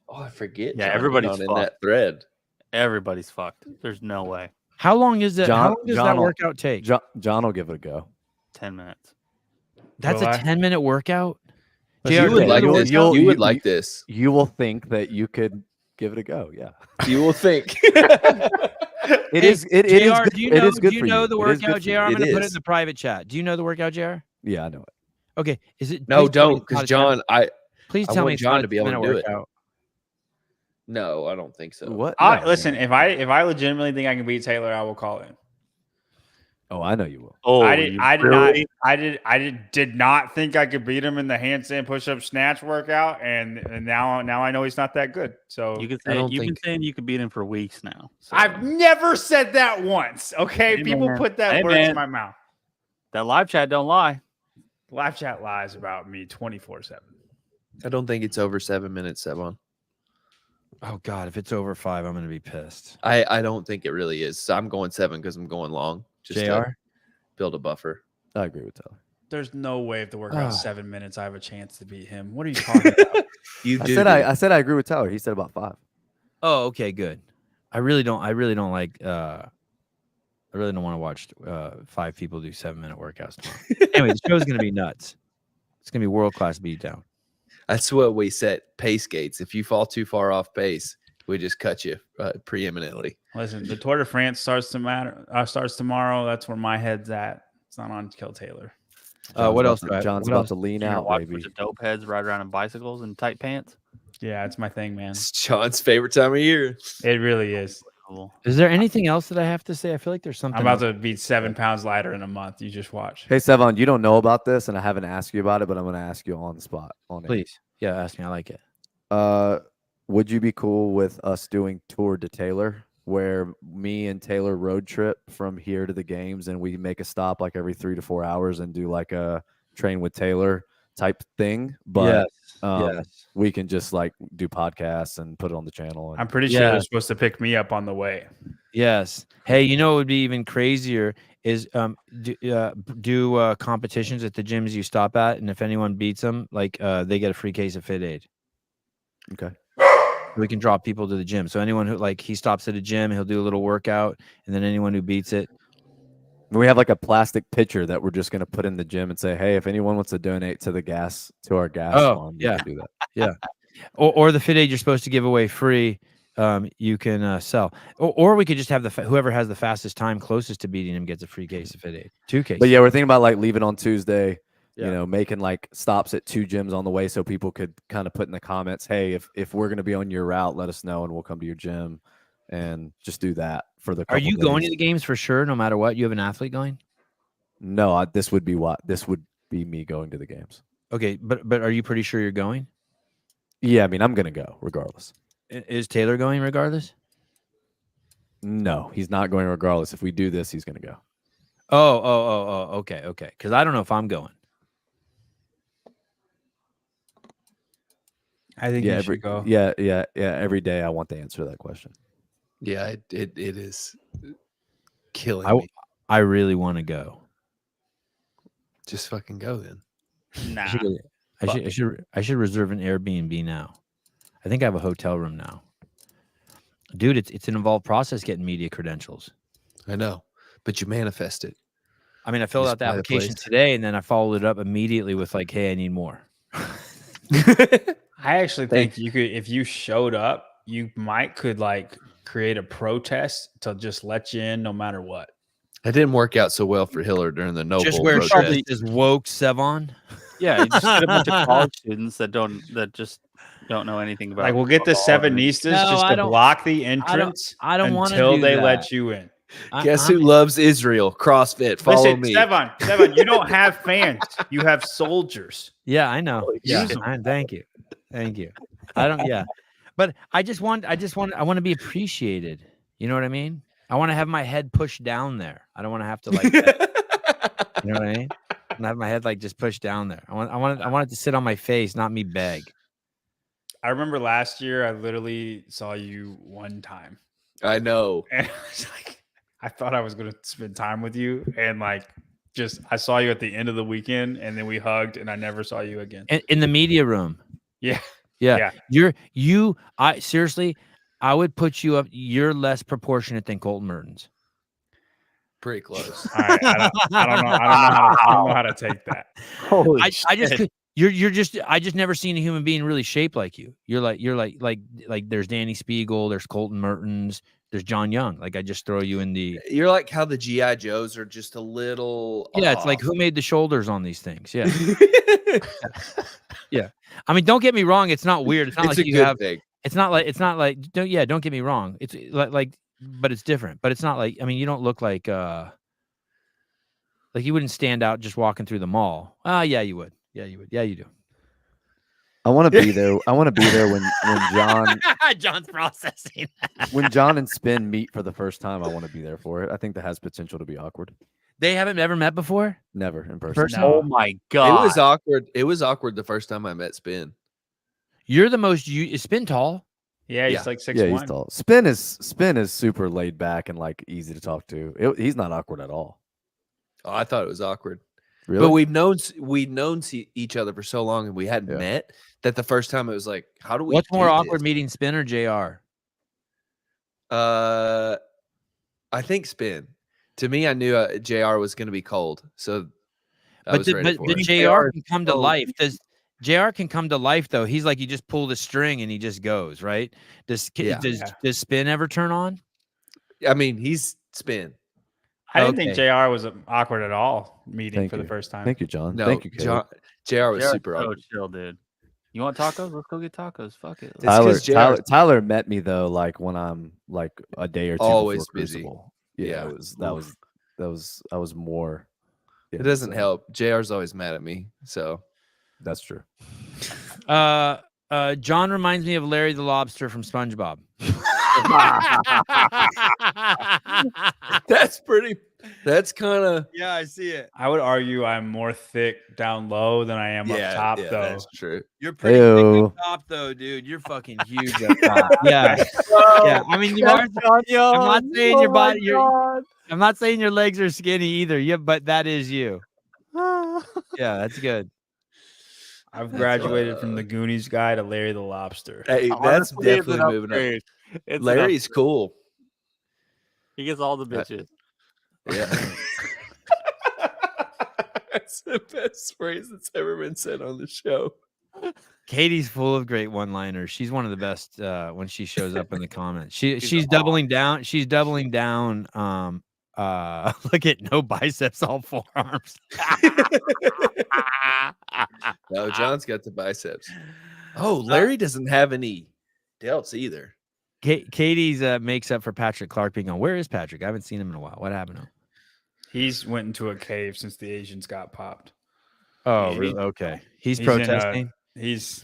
Speaker 3: Oh, I forget.
Speaker 2: Yeah,
Speaker 3: John
Speaker 2: everybody's
Speaker 3: went in
Speaker 2: fucked.
Speaker 3: that thread.
Speaker 2: Everybody's fucked. There's no way.
Speaker 1: How long is it? How
Speaker 5: John-
Speaker 1: long does
Speaker 5: John
Speaker 1: that
Speaker 5: will-
Speaker 1: workout take?
Speaker 5: John will give it a go.
Speaker 2: 10 minutes.
Speaker 1: That's
Speaker 4: Will
Speaker 1: a
Speaker 4: I?
Speaker 1: 10-minute workout.
Speaker 5: Listen,
Speaker 1: JR,
Speaker 3: You would
Speaker 1: do
Speaker 3: like
Speaker 1: know the
Speaker 3: this.
Speaker 1: workout?
Speaker 3: You would like this.
Speaker 5: You will think that you could give it a go. Yeah.
Speaker 3: You will think.
Speaker 5: It is. It
Speaker 1: JR,
Speaker 5: is. Good,
Speaker 1: do you
Speaker 5: it
Speaker 1: know?
Speaker 5: is good
Speaker 1: Do you
Speaker 5: for
Speaker 1: know
Speaker 5: you.
Speaker 1: the
Speaker 5: It is good
Speaker 1: workout,
Speaker 5: for
Speaker 1: JR?
Speaker 5: you.
Speaker 1: I'm
Speaker 3: It
Speaker 1: going to put it
Speaker 3: is.
Speaker 1: in the private chat. Do you know the workout, JR?
Speaker 5: Yeah, I know it.
Speaker 1: Okay, is it?
Speaker 3: No,
Speaker 1: please tell me
Speaker 3: don't,
Speaker 1: it's
Speaker 3: because
Speaker 1: not a
Speaker 3: John,
Speaker 1: Please
Speaker 3: I
Speaker 1: tell
Speaker 3: want
Speaker 1: me it's
Speaker 3: John
Speaker 1: not
Speaker 3: to
Speaker 1: a
Speaker 3: be able to
Speaker 1: 10-minute
Speaker 3: do it.
Speaker 1: workout.
Speaker 3: No, I don't think so.
Speaker 5: What?
Speaker 4: I,
Speaker 5: No,
Speaker 4: listen,
Speaker 5: no.
Speaker 4: if I legitimately think I can beat Taylor, I will call in.
Speaker 5: Oh, I know you will.
Speaker 2: Oh,
Speaker 4: I did
Speaker 2: you
Speaker 4: not
Speaker 2: really?
Speaker 4: did not think I could beat him in the handstand push-up snatch workout, and now I know he's not that good. So
Speaker 2: You can
Speaker 3: I
Speaker 2: say
Speaker 3: don't
Speaker 2: you've been
Speaker 3: think-
Speaker 2: saying you could beat him for weeks now. So.
Speaker 4: I've never said that once. Okay,
Speaker 2: Hey,
Speaker 4: people
Speaker 2: man.
Speaker 4: put that
Speaker 2: Hey,
Speaker 4: words in
Speaker 2: man.
Speaker 4: my mouth.
Speaker 2: That live chat don't lie.
Speaker 4: Live chat lies about me 24/7.
Speaker 3: I don't think it's over 7 minutes, Sevon.
Speaker 1: Oh God, if it's over 5, I'm going to be pissed.
Speaker 3: I don't think it really is. So I'm going 7 because I'm going long. Just
Speaker 1: JR?
Speaker 3: to build a buffer.
Speaker 5: I agree with Tyler.
Speaker 4: There's no way if the workout's
Speaker 1: Ah.
Speaker 4: 7 minutes, I have a chance to beat him. What are you talking about?
Speaker 3: You
Speaker 5: I
Speaker 3: do.
Speaker 5: said
Speaker 3: dude.
Speaker 5: I said I agree with Tyler. He said about 5.
Speaker 1: Oh, okay, good. I really don't like. I really don't want to watch 5 people do 7-minute workouts tomorrow. Anyway, the show's going to be nuts. It's going to be world-class beatdown.
Speaker 3: That's what we set pace gates. If you fall too far off pace, we just cut you preeminently.
Speaker 4: Listen, the Tour de France starts tomorrow. That's where my head's at. It's not on Kill Taylor.
Speaker 1: What else?
Speaker 5: John's
Speaker 1: what
Speaker 5: about
Speaker 1: else?
Speaker 5: to lean
Speaker 2: You're gonna
Speaker 5: out,
Speaker 2: watch a
Speaker 5: baby.
Speaker 2: bunch of dope heads ride around in bicycles and tight pants.
Speaker 4: Yeah, it's my thing, man.
Speaker 3: It's John's favorite time of year.
Speaker 4: It really is.
Speaker 2: Cool.
Speaker 1: Is there anything else that I have to say? I feel like there's something.
Speaker 4: I'm about
Speaker 1: else.
Speaker 4: to be 7 pounds lighter in a month. You just watch.
Speaker 5: Hey, Sevon, you don't know about this, and I haven't asked you about it, but I'm going to ask you on the spot. On it.
Speaker 1: Please, yeah, ask me. I like it.
Speaker 5: Would you be cool with us doing Tour de Taylor, where me and Taylor road trip from here to the games, and we make a stop like every 3 to 4 hours and do like a train with Taylor type thing? But
Speaker 1: yes.
Speaker 5: we can just like do podcasts and put it on the channel. And
Speaker 4: I'm pretty sure
Speaker 1: Yeah.
Speaker 4: they're supposed to pick me up on the way.
Speaker 1: Yes. Hey, you know what would be even crazier is do competitions at the gyms you stop at, and if anyone beats them, like they get a free case of Fit Aid.
Speaker 5: Okay.
Speaker 1: We can draw people to the gym. So anyone who like he stops at a gym, he'll do a little workout, and then anyone who beats it.
Speaker 5: We have like a plastic pitcher that we're just going to put in the gym and say, hey, if anyone wants to donate to our gas fund, we
Speaker 1: yeah.
Speaker 5: can do that.
Speaker 1: Or the Fit Aid you're supposed to give away free, you can sell. Or we could just have whoever has the fastest time closest to beating him gets a free case of Fit Aid. 2 cases.
Speaker 5: But yeah, we're thinking about like leaving on Tuesday,
Speaker 1: Yeah.
Speaker 5: you know, making like stops at 2 gyms on the way so people could kind of put in the comments, hey, if we're going to be on your route, let us know and we'll come to your gym and just do that for the
Speaker 1: Are
Speaker 5: couple
Speaker 1: you going to
Speaker 5: days.
Speaker 1: the games for sure, no matter what? You have an athlete going?
Speaker 5: No, this would be me going to the games.
Speaker 1: Okay, but are you pretty sure you're going?
Speaker 5: Yeah, I mean, I'm going to go regardless.
Speaker 1: Is Taylor going regardless?
Speaker 5: No, he's not going regardless. If we do this, he's going to go.
Speaker 1: Oh, okay. Because I don't know if I'm going.
Speaker 4: I think you should go.
Speaker 5: Yeah. Every day I want the answer to that question.
Speaker 3: Yeah, it is killing me.
Speaker 1: I really want to go.
Speaker 3: Just fucking go then.
Speaker 2: Nah.
Speaker 1: I should reserve an Airbnb now. I think I have a hotel room now. Dude, it's an involved process getting media credentials.
Speaker 3: I know, but you manifest it.
Speaker 1: I mean, I filled
Speaker 3: Just
Speaker 1: out the
Speaker 3: buy the
Speaker 1: application
Speaker 3: place.
Speaker 1: today, and then I followed it up immediately with like, "Hey, I need more."
Speaker 4: I actually think you could, if you showed up, you could create a protest to just let you in no matter what.
Speaker 3: It didn't work out so well for Hiller during the no
Speaker 1: Just
Speaker 3: bull
Speaker 1: where
Speaker 3: protest.
Speaker 1: probably is woke Sevon.
Speaker 2: Yeah, you just get a bunch of college students that just don't know anything about.
Speaker 4: Like we'll get the
Speaker 2: football or-
Speaker 4: Sevenistas
Speaker 1: No,
Speaker 4: just
Speaker 1: I
Speaker 4: to
Speaker 1: don't-
Speaker 4: block the entrance
Speaker 1: I don't wanna
Speaker 4: until
Speaker 1: do
Speaker 4: they
Speaker 1: that.
Speaker 4: let you in.
Speaker 3: Guess who loves Israel? CrossFit. Follow
Speaker 4: Listen,
Speaker 3: me.
Speaker 4: Sevon, you don't have fans. You have soldiers.
Speaker 1: Yeah, I know. Yeah,
Speaker 4: Use 'em.
Speaker 1: thank you. I don't. Yeah, but I want to be appreciated. You know what I mean? I want to have my head pushed down there. I don't want to have to like. You know what I mean? And have my head like just pushed down there. I want it to sit on my face, not me beg.
Speaker 4: I remember last year I literally saw you one time.
Speaker 3: I know.
Speaker 4: And I was like, I thought I was going to spend time with you. And like, just, I saw you at the end of the weekend and then we hugged and I never saw you again.
Speaker 1: In the media room.
Speaker 4: Yeah.
Speaker 1: Yeah. I seriously, I would put you up. You're less proportionate than Colton Mertens.
Speaker 3: Pretty close.
Speaker 4: All right. I don't know how to take that.
Speaker 6: Holy
Speaker 1: I just could. I just never seen a human being really shaped like you. You're like there's Danny Spiegel, there's Colton Mertens, there's John Young. Like I just throw you in the.
Speaker 3: You're like how the GI Joes are just a little.
Speaker 1: Yeah, it's like who made the shoulders on these things? Yeah. Yeah. I mean, don't get me wrong. It's not weird. It's not
Speaker 3: It's
Speaker 1: like
Speaker 3: a
Speaker 1: you
Speaker 3: good
Speaker 1: have.
Speaker 3: thing.
Speaker 1: It's not like. Don't get me wrong. It's like, but it's different. But it's not like. I mean, you don't look like. Like you wouldn't stand out just walking through the mall. Yeah, you would. Yeah, you would. Yeah, you do.
Speaker 5: I want to be there. I want to be there when John
Speaker 1: John's processing.
Speaker 5: when John and Spin meet for the first time. I want to be there for it. I think that has potential to be awkward.
Speaker 1: They haven't ever met before.
Speaker 5: Never in person.
Speaker 2: Oh my god!
Speaker 3: It was awkward. It was awkward the first time I met Spin.
Speaker 1: You're the most. Is Spin tall?
Speaker 4: Yeah, he's
Speaker 3: Yeah.
Speaker 4: like 6'1".
Speaker 5: Yeah, he's tall. Spin is super laid back and like easy to talk to. He's not awkward at all.
Speaker 3: Oh, I thought it was awkward.
Speaker 5: Really?
Speaker 3: But we've known each other for so long and we hadn't met that the first time it was like, how do we?
Speaker 1: What's more
Speaker 3: do
Speaker 1: awkward,
Speaker 3: this?
Speaker 1: meeting Spin or JR?
Speaker 3: I think Spin. To me, I knew JR was going to be cold, so I was ready for
Speaker 1: the
Speaker 3: it.
Speaker 1: JR can come to life. JR can come to life though. He's like you just pull the string and he just goes right. Does Spin ever turn on?
Speaker 3: I mean, he's Spin.
Speaker 4: I didn't think JR was awkward at all meeting
Speaker 5: Thank
Speaker 4: for
Speaker 5: you.
Speaker 4: the first time.
Speaker 5: Thank you, John.
Speaker 3: No,
Speaker 5: Thank you, Caleb.
Speaker 3: JR was
Speaker 2: JR
Speaker 3: super
Speaker 2: so
Speaker 3: awkward.
Speaker 2: chill, dude. You want tacos? Let's go get tacos. Fuck it.
Speaker 3: It's 'cause
Speaker 5: Tyler met me though, like when I'm like a day or two
Speaker 3: Always
Speaker 5: before
Speaker 3: busy.
Speaker 5: Crucible. Yeah, I was more.
Speaker 3: It doesn't help. JR's always mad at me, so
Speaker 5: That's true.
Speaker 1: John reminds me of Larry the Lobster from SpongeBob.
Speaker 3: That's kind of
Speaker 1: Yeah, I see it.
Speaker 4: I would argue I'm more thick down low than I am up top, though.
Speaker 3: That's true.
Speaker 1: You're pretty thick
Speaker 5: Heyo.
Speaker 1: up top, though, dude. You're fucking huge up top. Yeah, yeah. I mean, you are. I'm not saying your body. I'm not saying your legs are skinny either. Yeah, but that is you. Yeah, that's good.
Speaker 4: I've graduated from the Goonies guy to Larry the Lobster.
Speaker 3: Hey, that's
Speaker 2: Honestly, it's an
Speaker 3: definitely moving up.
Speaker 2: upgrade. It's an
Speaker 3: Larry's
Speaker 2: upgrade.
Speaker 3: cool.
Speaker 2: He gets all the bitches.
Speaker 3: Yeah. That's the best phrase that's ever been said on the show.
Speaker 1: Katie's full of great one-liners. She's one of the best when she shows up in the comments. She's doubling down. She's doubling down. Look at no biceps, all forearms.
Speaker 3: No, John's got the biceps. Oh, Larry doesn't have any delts either.
Speaker 1: Katie's makes up for Patrick Clark being on. Where is Patrick? I haven't seen him in a while. What happened to him?
Speaker 4: He's went into a cave since the Asians got popped.
Speaker 1: Oh, really? Okay. He's
Speaker 4: in
Speaker 1: protesting.
Speaker 4: He's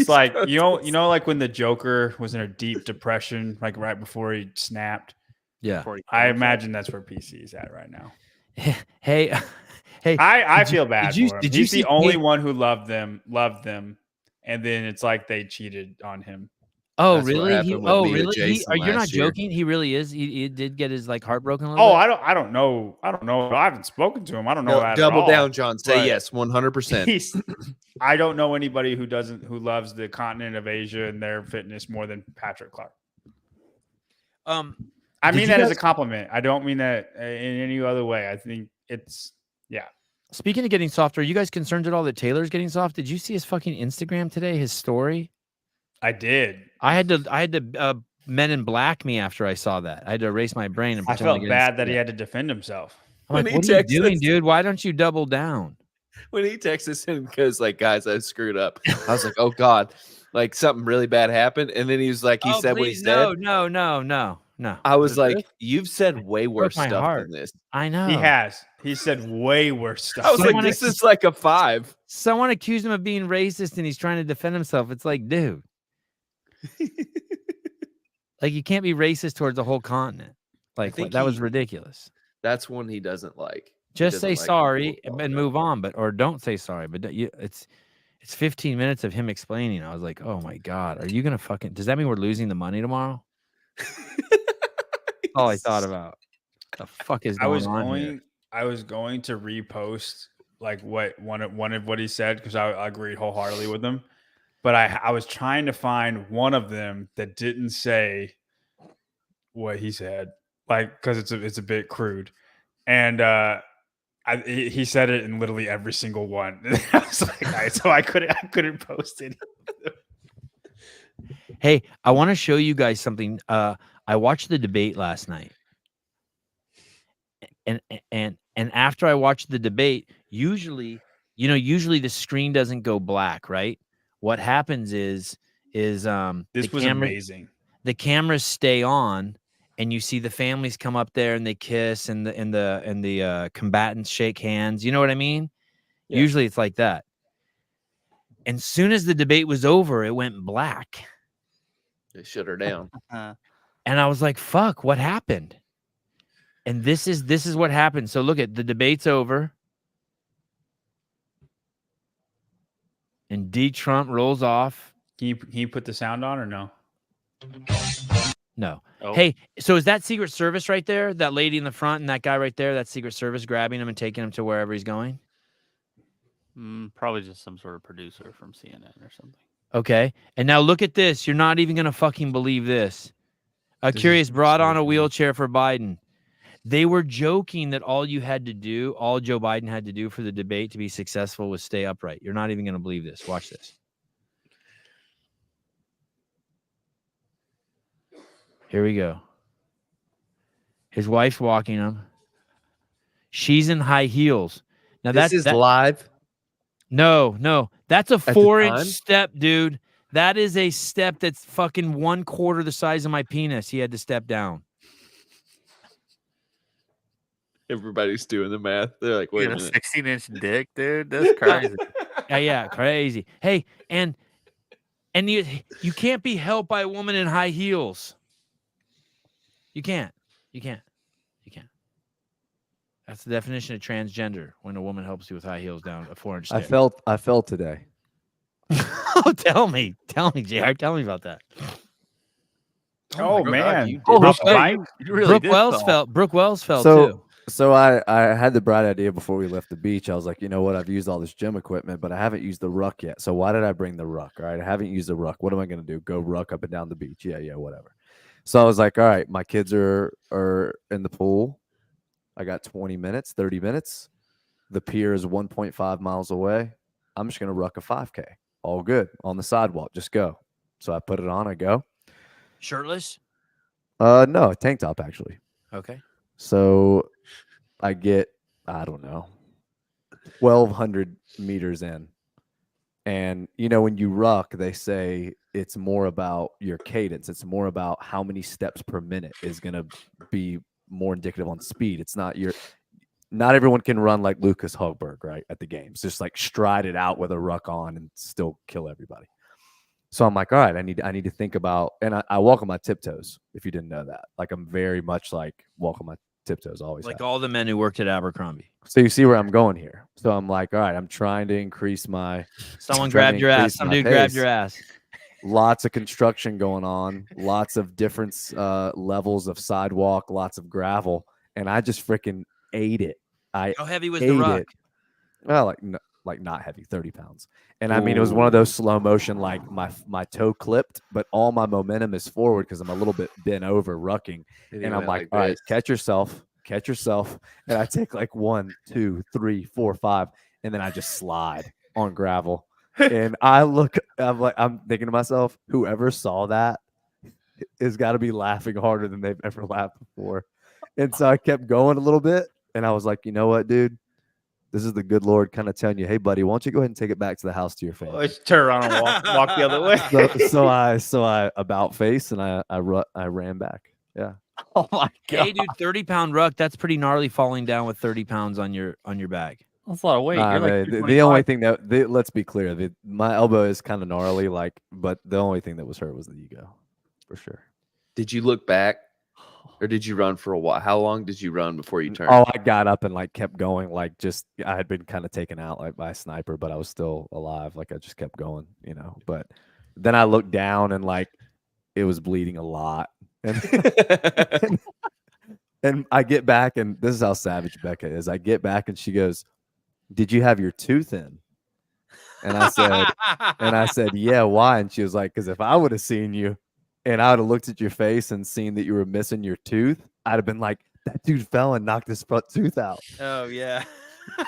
Speaker 4: like, you know, like when the Joker was in a deep depression, like right before he snapped.
Speaker 1: Yeah.
Speaker 4: I imagine that's where PC is at right now.
Speaker 1: Hey,
Speaker 4: I feel bad for him.
Speaker 1: Did you
Speaker 4: He's
Speaker 1: see
Speaker 4: the only one who loved them, and then it's like they cheated on him.
Speaker 1: Oh,
Speaker 3: That's what
Speaker 1: really?
Speaker 3: happened with me to
Speaker 1: Really?
Speaker 3: Jason
Speaker 1: You're not
Speaker 3: last year.
Speaker 1: joking? He really is. He did get his like heart broken a little
Speaker 4: Oh,
Speaker 1: bit?
Speaker 4: I don't know. I haven't spoken to him. I don't know
Speaker 3: No,
Speaker 4: that
Speaker 3: double
Speaker 4: at all.
Speaker 3: down, John. Say
Speaker 4: But
Speaker 3: yes, 100%.
Speaker 4: I don't know anybody who loves the continent of Asia and their fitness more than Patrick Clark. I
Speaker 1: Did
Speaker 4: mean
Speaker 1: you
Speaker 4: that as
Speaker 1: guys-
Speaker 4: a compliment. I don't mean that in any other way. I think it's
Speaker 1: Speaking of getting soft, are you guys concerned at all that Taylor's getting soft? Did you see his fucking Instagram today? His story?
Speaker 4: I did.
Speaker 1: I had to Men in Black me after I saw that. I had to erase my brain and
Speaker 4: I
Speaker 1: pretend
Speaker 4: felt
Speaker 1: like I didn't
Speaker 4: bad
Speaker 1: see
Speaker 4: that he had to defend himself.
Speaker 1: I'm
Speaker 3: When
Speaker 1: like,
Speaker 3: he
Speaker 1: what are you
Speaker 3: texts
Speaker 1: doing,
Speaker 3: us-
Speaker 1: dude? Why don't you double down?
Speaker 3: When he texts us and goes like, guys, I screwed up. I was like, oh God, like something really bad happened. And then he was like, he
Speaker 1: Oh,
Speaker 3: said what he
Speaker 1: please,
Speaker 3: said.
Speaker 1: no.
Speaker 3: I was
Speaker 2: Is
Speaker 3: like,
Speaker 2: this?
Speaker 3: you've said way
Speaker 1: Broke
Speaker 3: worse
Speaker 1: my
Speaker 3: stuff
Speaker 1: heart.
Speaker 3: than this.
Speaker 1: I know.
Speaker 4: He has. He said way worse stuff.
Speaker 3: I was like,
Speaker 1: Someone
Speaker 3: this
Speaker 1: ex-
Speaker 3: is like a 5.
Speaker 1: Someone accused him of being racist and he's trying to defend himself. It's like, dude. Like, you can't be racist towards the whole continent. Like,
Speaker 3: think
Speaker 1: that was
Speaker 3: he-
Speaker 1: ridiculous.
Speaker 3: That's one he doesn't like. He
Speaker 1: Just
Speaker 3: doesn't
Speaker 1: say
Speaker 3: like
Speaker 1: sorry
Speaker 3: people
Speaker 1: and move on, or don't say sorry. But it's 15 minutes of him explaining. I was like, oh my God, are you gonna fucking? Does that mean we're losing the money tomorrow? That's all I thought about. The fuck is going on here?
Speaker 4: I was going to repost like what one of what he said because I agreed wholeheartedly with him, but I was trying to find one of them that didn't say what he said, like because it's a bit crude, and he said it in literally every single one. I was like, so I couldn't post it.
Speaker 1: Hey, I want to show you guys something. I watched the debate last night. And after I watched the debate, usually the screen doesn't go black, right? What happens is
Speaker 4: This was amazing.
Speaker 1: The cameras stay on, and you see the families come up there and they kiss, and the combatants shake hands. You know what I mean?
Speaker 3: Yeah.
Speaker 1: Usually it's like that. And soon as the debate was over, it went black.
Speaker 3: They shut her down.
Speaker 1: And I was like, fuck, what happened? And this is what happened. So look at the debate's over. And D. Trump rolls off.
Speaker 4: Can you put the sound on or no?
Speaker 1: No.
Speaker 2: Oh.
Speaker 1: Hey, so is that Secret Service right there? That lady in the front and that guy right there, that's Secret Service grabbing him and taking him to wherever he's going?
Speaker 2: Probably just some sort of producer from CNN or something.
Speaker 1: Okay. And now look at this. You're not even going to fucking believe this. Curious brought on a wheelchair for Biden. They were joking that all Joe Biden had to do for the debate to be successful was stay upright. You're not even going to believe this. Watch this. Here we go. His wife's walking him. She's in high heels. Now
Speaker 3: This is live.
Speaker 1: No. That's a
Speaker 3: the
Speaker 1: 4-inch
Speaker 3: time?
Speaker 1: step, dude. That is a step that's fucking 1/4 the size of my penis. He had to step down.
Speaker 3: Everybody's doing the math. They're like, wait a minute.
Speaker 2: 16-inch dick, dude. That's crazy.
Speaker 1: Yeah, crazy. Hey, and you can't be helped by a woman in high heels. You can't. That's the definition of transgender, when a woman helps you with high heels down a 4-inch
Speaker 5: I
Speaker 1: step.
Speaker 5: fell today.
Speaker 1: Oh, tell me, JR, tell me about that.
Speaker 4: Oh,
Speaker 3: God,
Speaker 4: man.
Speaker 3: you did
Speaker 1: Oh,
Speaker 3: this.
Speaker 1: shit.
Speaker 2: You really did fall.
Speaker 1: Brooke Wells fell
Speaker 5: So
Speaker 1: too.
Speaker 5: so I had the bright idea before we left the beach. I was like, you know what? I've used all this gym equipment, but I haven't used the ruck yet. So why did I bring the ruck? All right, I haven't used the ruck. What am I going to do? Go ruck up and down the beach? Yeah, whatever. So I was like, all right, my kids are in the pool. I got 20 minutes, 30 minutes. The pier is 1.5 miles away. I'm just going to ruck a 5K. All good on the sidewalk. Just go. So I put it on. I go.
Speaker 1: Shirtless?
Speaker 5: No, a tank top actually.
Speaker 1: Okay.
Speaker 5: So I get, I don't know, 1,200 meters in. And, when you ruck, they say it's more about your cadence. It's more about how many steps per minute is going to be more indicative on speed. It's not not everyone can run like Lucas Hogberg, right, at the games. Just like stride it out with a ruck on and still kill everybody. So I'm like, all right, I need to think about, and I walk on my tiptoes, if you didn't know that. Like, I'm very much like walk on my tiptoes always.
Speaker 1: Like
Speaker 5: have.
Speaker 1: all the men who worked at Abercrombie.
Speaker 5: So you see where I'm going here. So I'm like, all right, I'm trying to increase my.
Speaker 1: Someone
Speaker 5: trying to
Speaker 1: grabbed your ass.
Speaker 5: increase
Speaker 1: Some
Speaker 5: my
Speaker 1: dude grabbed
Speaker 5: pace.
Speaker 1: your ass.
Speaker 5: Lots of construction going on, lots of different levels of sidewalk, lots of gravel, and I just freaking ate it.
Speaker 1: How heavy was
Speaker 5: ate
Speaker 1: the ruck?
Speaker 5: it. Well, like not heavy, 30 pounds. And I mean, it was one of those slow motion, like my toe clipped, but all my momentum is forward because I'm a little bit bent over rucking. And I'm like, all right, catch yourself. And I take like 1, 2, 3, 4, 5, and then I just slide on gravel. And I'm thinking to myself, whoever saw that has got to be laughing harder than they've ever laughed before. And so I kept going a little bit, and I was like, you know what, dude? This is the good Lord kind of telling you, hey, buddy, why don't you go ahead and take it back to the house to your family?
Speaker 4: Let's turn around and walk the other way.
Speaker 5: So I about face and I ran back. Yeah.
Speaker 4: Oh my god.
Speaker 1: Hey, dude, 30-pound ruck. That's pretty gnarly. Falling down with 30 pounds on your back.
Speaker 2: That's a lot of weight.
Speaker 5: Nah,
Speaker 2: You're like
Speaker 5: man, the only thing that let's be clear, my elbow is kind of gnarly, but the only thing that was hurt was the ego, for sure.
Speaker 3: Did you look back, or did you run for a while? How long did you run before you turned?
Speaker 5: Oh, I got up and like kept going, like just I had been kind of taken out like by a sniper, but I was still alive. Like I just kept going, you know. But then I looked down and like it was bleeding a lot, and I get back, and this is how savage Becca is. I get back and she goes, "Did you have your tooth in?" And I said, "Yeah, why?" And she was like, "Because if I would have seen you and I would have looked at your face and seen that you were missing your tooth, I'd have been like, that dude fell and knocked his front tooth out."
Speaker 1: Oh yeah.
Speaker 5: All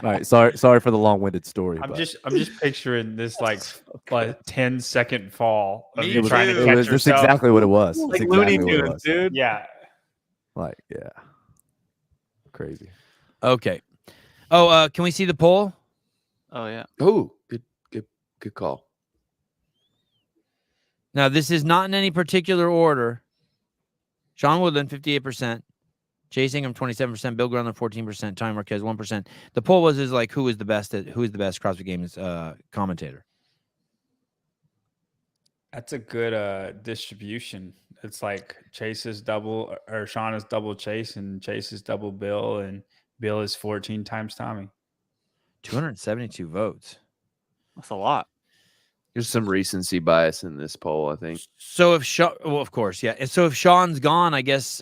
Speaker 5: right, sorry for the long-winded story.
Speaker 4: I'm
Speaker 5: but
Speaker 4: just picturing this like 10-second fall of
Speaker 1: Me
Speaker 4: you
Speaker 1: too.
Speaker 4: trying to
Speaker 5: it
Speaker 4: catch
Speaker 5: was that's
Speaker 4: yourself.
Speaker 5: exactly what it was.
Speaker 2: like
Speaker 5: That's
Speaker 2: Looney
Speaker 5: exactly what it
Speaker 2: Tunes,
Speaker 5: was.
Speaker 2: dude.
Speaker 4: Yeah.
Speaker 5: Like, yeah, crazy.
Speaker 1: Okay. Oh, can we see the poll?
Speaker 2: Oh yeah.
Speaker 3: Oh, good call.
Speaker 1: Now, this is not in any particular order. Sean Woodland, 58%. Chase Ingham, 27%. Bill Grundler, 14%. Tommy Marquez, 1%. The poll was like who is the best CrossFit Games commentator?
Speaker 4: That's a good distribution. It's like Chase is double, or Sean is double Chase, and Chase is double Bill, and Bill is 14 times Tommy.
Speaker 1: 272 votes.
Speaker 2: That's a lot.
Speaker 3: There's some recency bias in this poll, I think.
Speaker 1: So if Sean, well, of course, yeah. And so if Sean's gone, I guess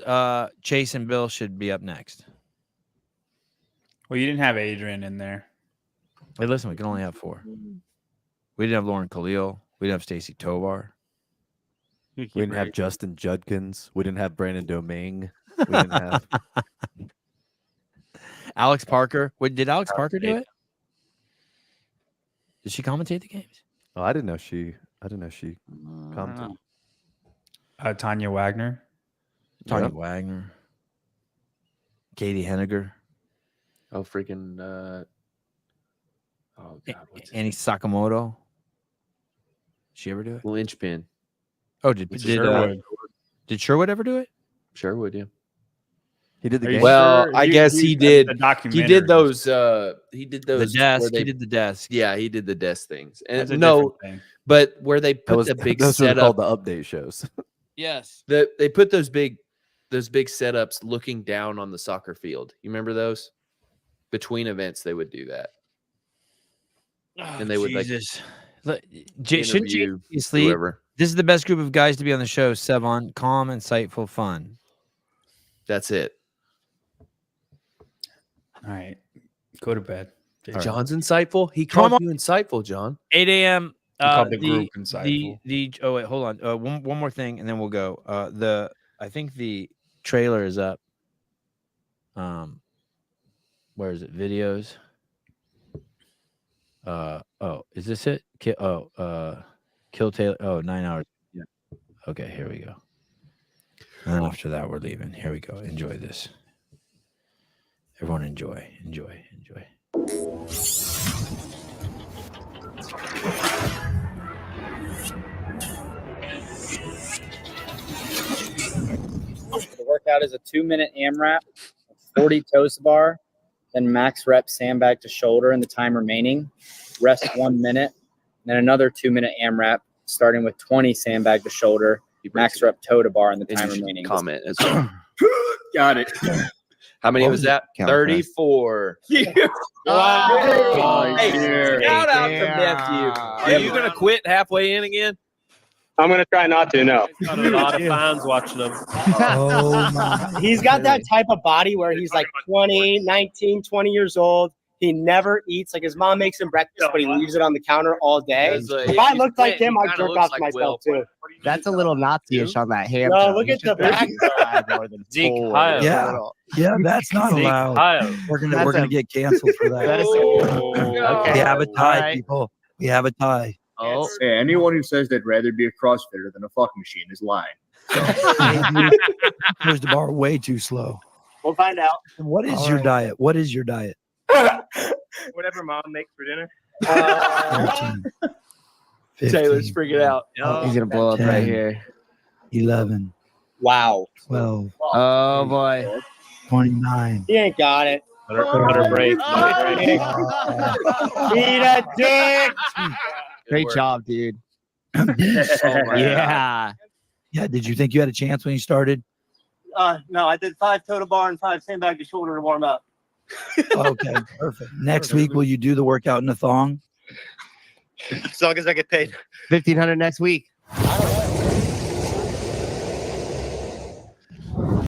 Speaker 1: Chase and Bill should be up next.
Speaker 4: Well, you didn't have Adrian in there.
Speaker 1: Hey, listen, we can only have 4. We didn't have Lauren Khalil. We didn't have Stacy Tovar.
Speaker 5: We didn't have Justin Judkins. We didn't have Brandon Domingue. We didn't have
Speaker 1: Alex Parker. Did Alex Parker do it? Did she commentate the games?
Speaker 5: Oh, I didn't know she commented.
Speaker 4: Tanya Wagner.
Speaker 1: Tanya
Speaker 5: Yep.
Speaker 1: Wagner. Katie Henniger.
Speaker 3: Oh, freaking. Oh, God. What's his
Speaker 1: Annie
Speaker 3: name?
Speaker 1: Sakamoto. Did she ever do it?
Speaker 3: Linchpin.
Speaker 1: Oh, did Sherwood ever do it?
Speaker 3: Sherwood, yeah.
Speaker 5: He did the
Speaker 4: Are you
Speaker 5: game.
Speaker 3: Well,
Speaker 4: sure?
Speaker 3: I guess he did.
Speaker 4: The
Speaker 3: He
Speaker 4: documentary.
Speaker 3: did those. He did
Speaker 1: The
Speaker 3: those.
Speaker 1: desk.
Speaker 3: where
Speaker 1: He
Speaker 3: they-
Speaker 1: did the desk.
Speaker 3: Yeah, he did the desk things.
Speaker 4: That's
Speaker 3: And
Speaker 4: a
Speaker 3: no,
Speaker 4: different thing.
Speaker 3: but where they put
Speaker 5: Those
Speaker 3: the big
Speaker 5: were
Speaker 3: setup,
Speaker 5: called the update shows.
Speaker 1: Yes.
Speaker 3: they put those big setups looking down on the soccer field. You remember those? Between events, they would do that. And they would, like,
Speaker 1: Shouldn't you
Speaker 3: Interview
Speaker 1: obviously?
Speaker 3: whoever.
Speaker 1: This is the best group of guys to be on the show. Sevon, calm, insightful, fun.
Speaker 3: That's it.
Speaker 4: All right. Go to bed. Jason.
Speaker 3: John's insightful. He
Speaker 1: Come
Speaker 3: called you insightful, John.
Speaker 1: 8 a.m.
Speaker 4: He called the group insightful.
Speaker 1: Oh wait, hold on. One more thing, and then we'll go. I think the trailer is up. Where is it? Videos. Oh, is this it? Kill Taylor. Oh, 9 hours. Yeah. Okay, here we go. And then after that, we're leaving. Here we go. Enjoy this. Everyone enjoy.
Speaker 12: The workout is a 2-minute AMRAP, 40 toes bar, then max rep sandbag to shoulder in the time remaining. Rest 1 minute, then another 2-minute AMRAP, starting with 20 sandbag to shoulder, max rep toe to bar in the
Speaker 3: And
Speaker 12: time
Speaker 3: you should
Speaker 12: remaining.
Speaker 3: comment as well.
Speaker 12: Got it.
Speaker 3: How many
Speaker 5: What
Speaker 3: was
Speaker 5: was
Speaker 3: that?
Speaker 5: the count,
Speaker 3: 34.
Speaker 12: Wow.
Speaker 3: Hey, shout out to nephew. Are you gonna quit halfway in again?
Speaker 13: I'm gonna try not to. No.
Speaker 2: Got a lot of fans watching him.
Speaker 13: He's got that type of body where he's like 20, 19, 20 years old. He never eats. Like his mom makes him breakfast, but he leaves it on the counter all day. If I looked like him, I'd jerk off to myself too.
Speaker 14: That's a little Nazi-ish on that ham.
Speaker 13: No, look at the back.
Speaker 2: Zeke Howell.
Speaker 15: Yeah, that's not
Speaker 2: Zeke
Speaker 15: allowed.
Speaker 2: Howell.
Speaker 15: We're gonna get canceled for that. We have a tie, people. We have a tie.
Speaker 3: Oh,
Speaker 16: Hey, anyone who says they'd rather be a CrossFitter than a fuck machine is lying.
Speaker 15: Push the bar way too slow.
Speaker 13: We'll find out.
Speaker 15: And what is
Speaker 13: All
Speaker 15: your
Speaker 13: right.
Speaker 15: diet? What is your diet?
Speaker 13: Whatever mom makes for dinner.
Speaker 15: 15,
Speaker 3: Taylor's freaking out.
Speaker 14: Oh, he's gonna blow up
Speaker 15: 10,
Speaker 14: right here.
Speaker 15: 11,
Speaker 13: Wow.
Speaker 15: 12,
Speaker 14: Oh boy.
Speaker 15: 29.
Speaker 13: He ain't got it.
Speaker 2: Let her break.
Speaker 13: Eat a dick.
Speaker 14: Great job, dude.
Speaker 15: Yeah. Yeah. Did you think you had a chance when you started?
Speaker 13: No, I did 5 toe to bar and 5 sandbag to shoulder to warm up.
Speaker 15: Okay, perfect. Next week, will you do the workout in the thong?
Speaker 13: As long as I get paid.
Speaker 14: 1,500 next week.
Speaker 13: I don't know.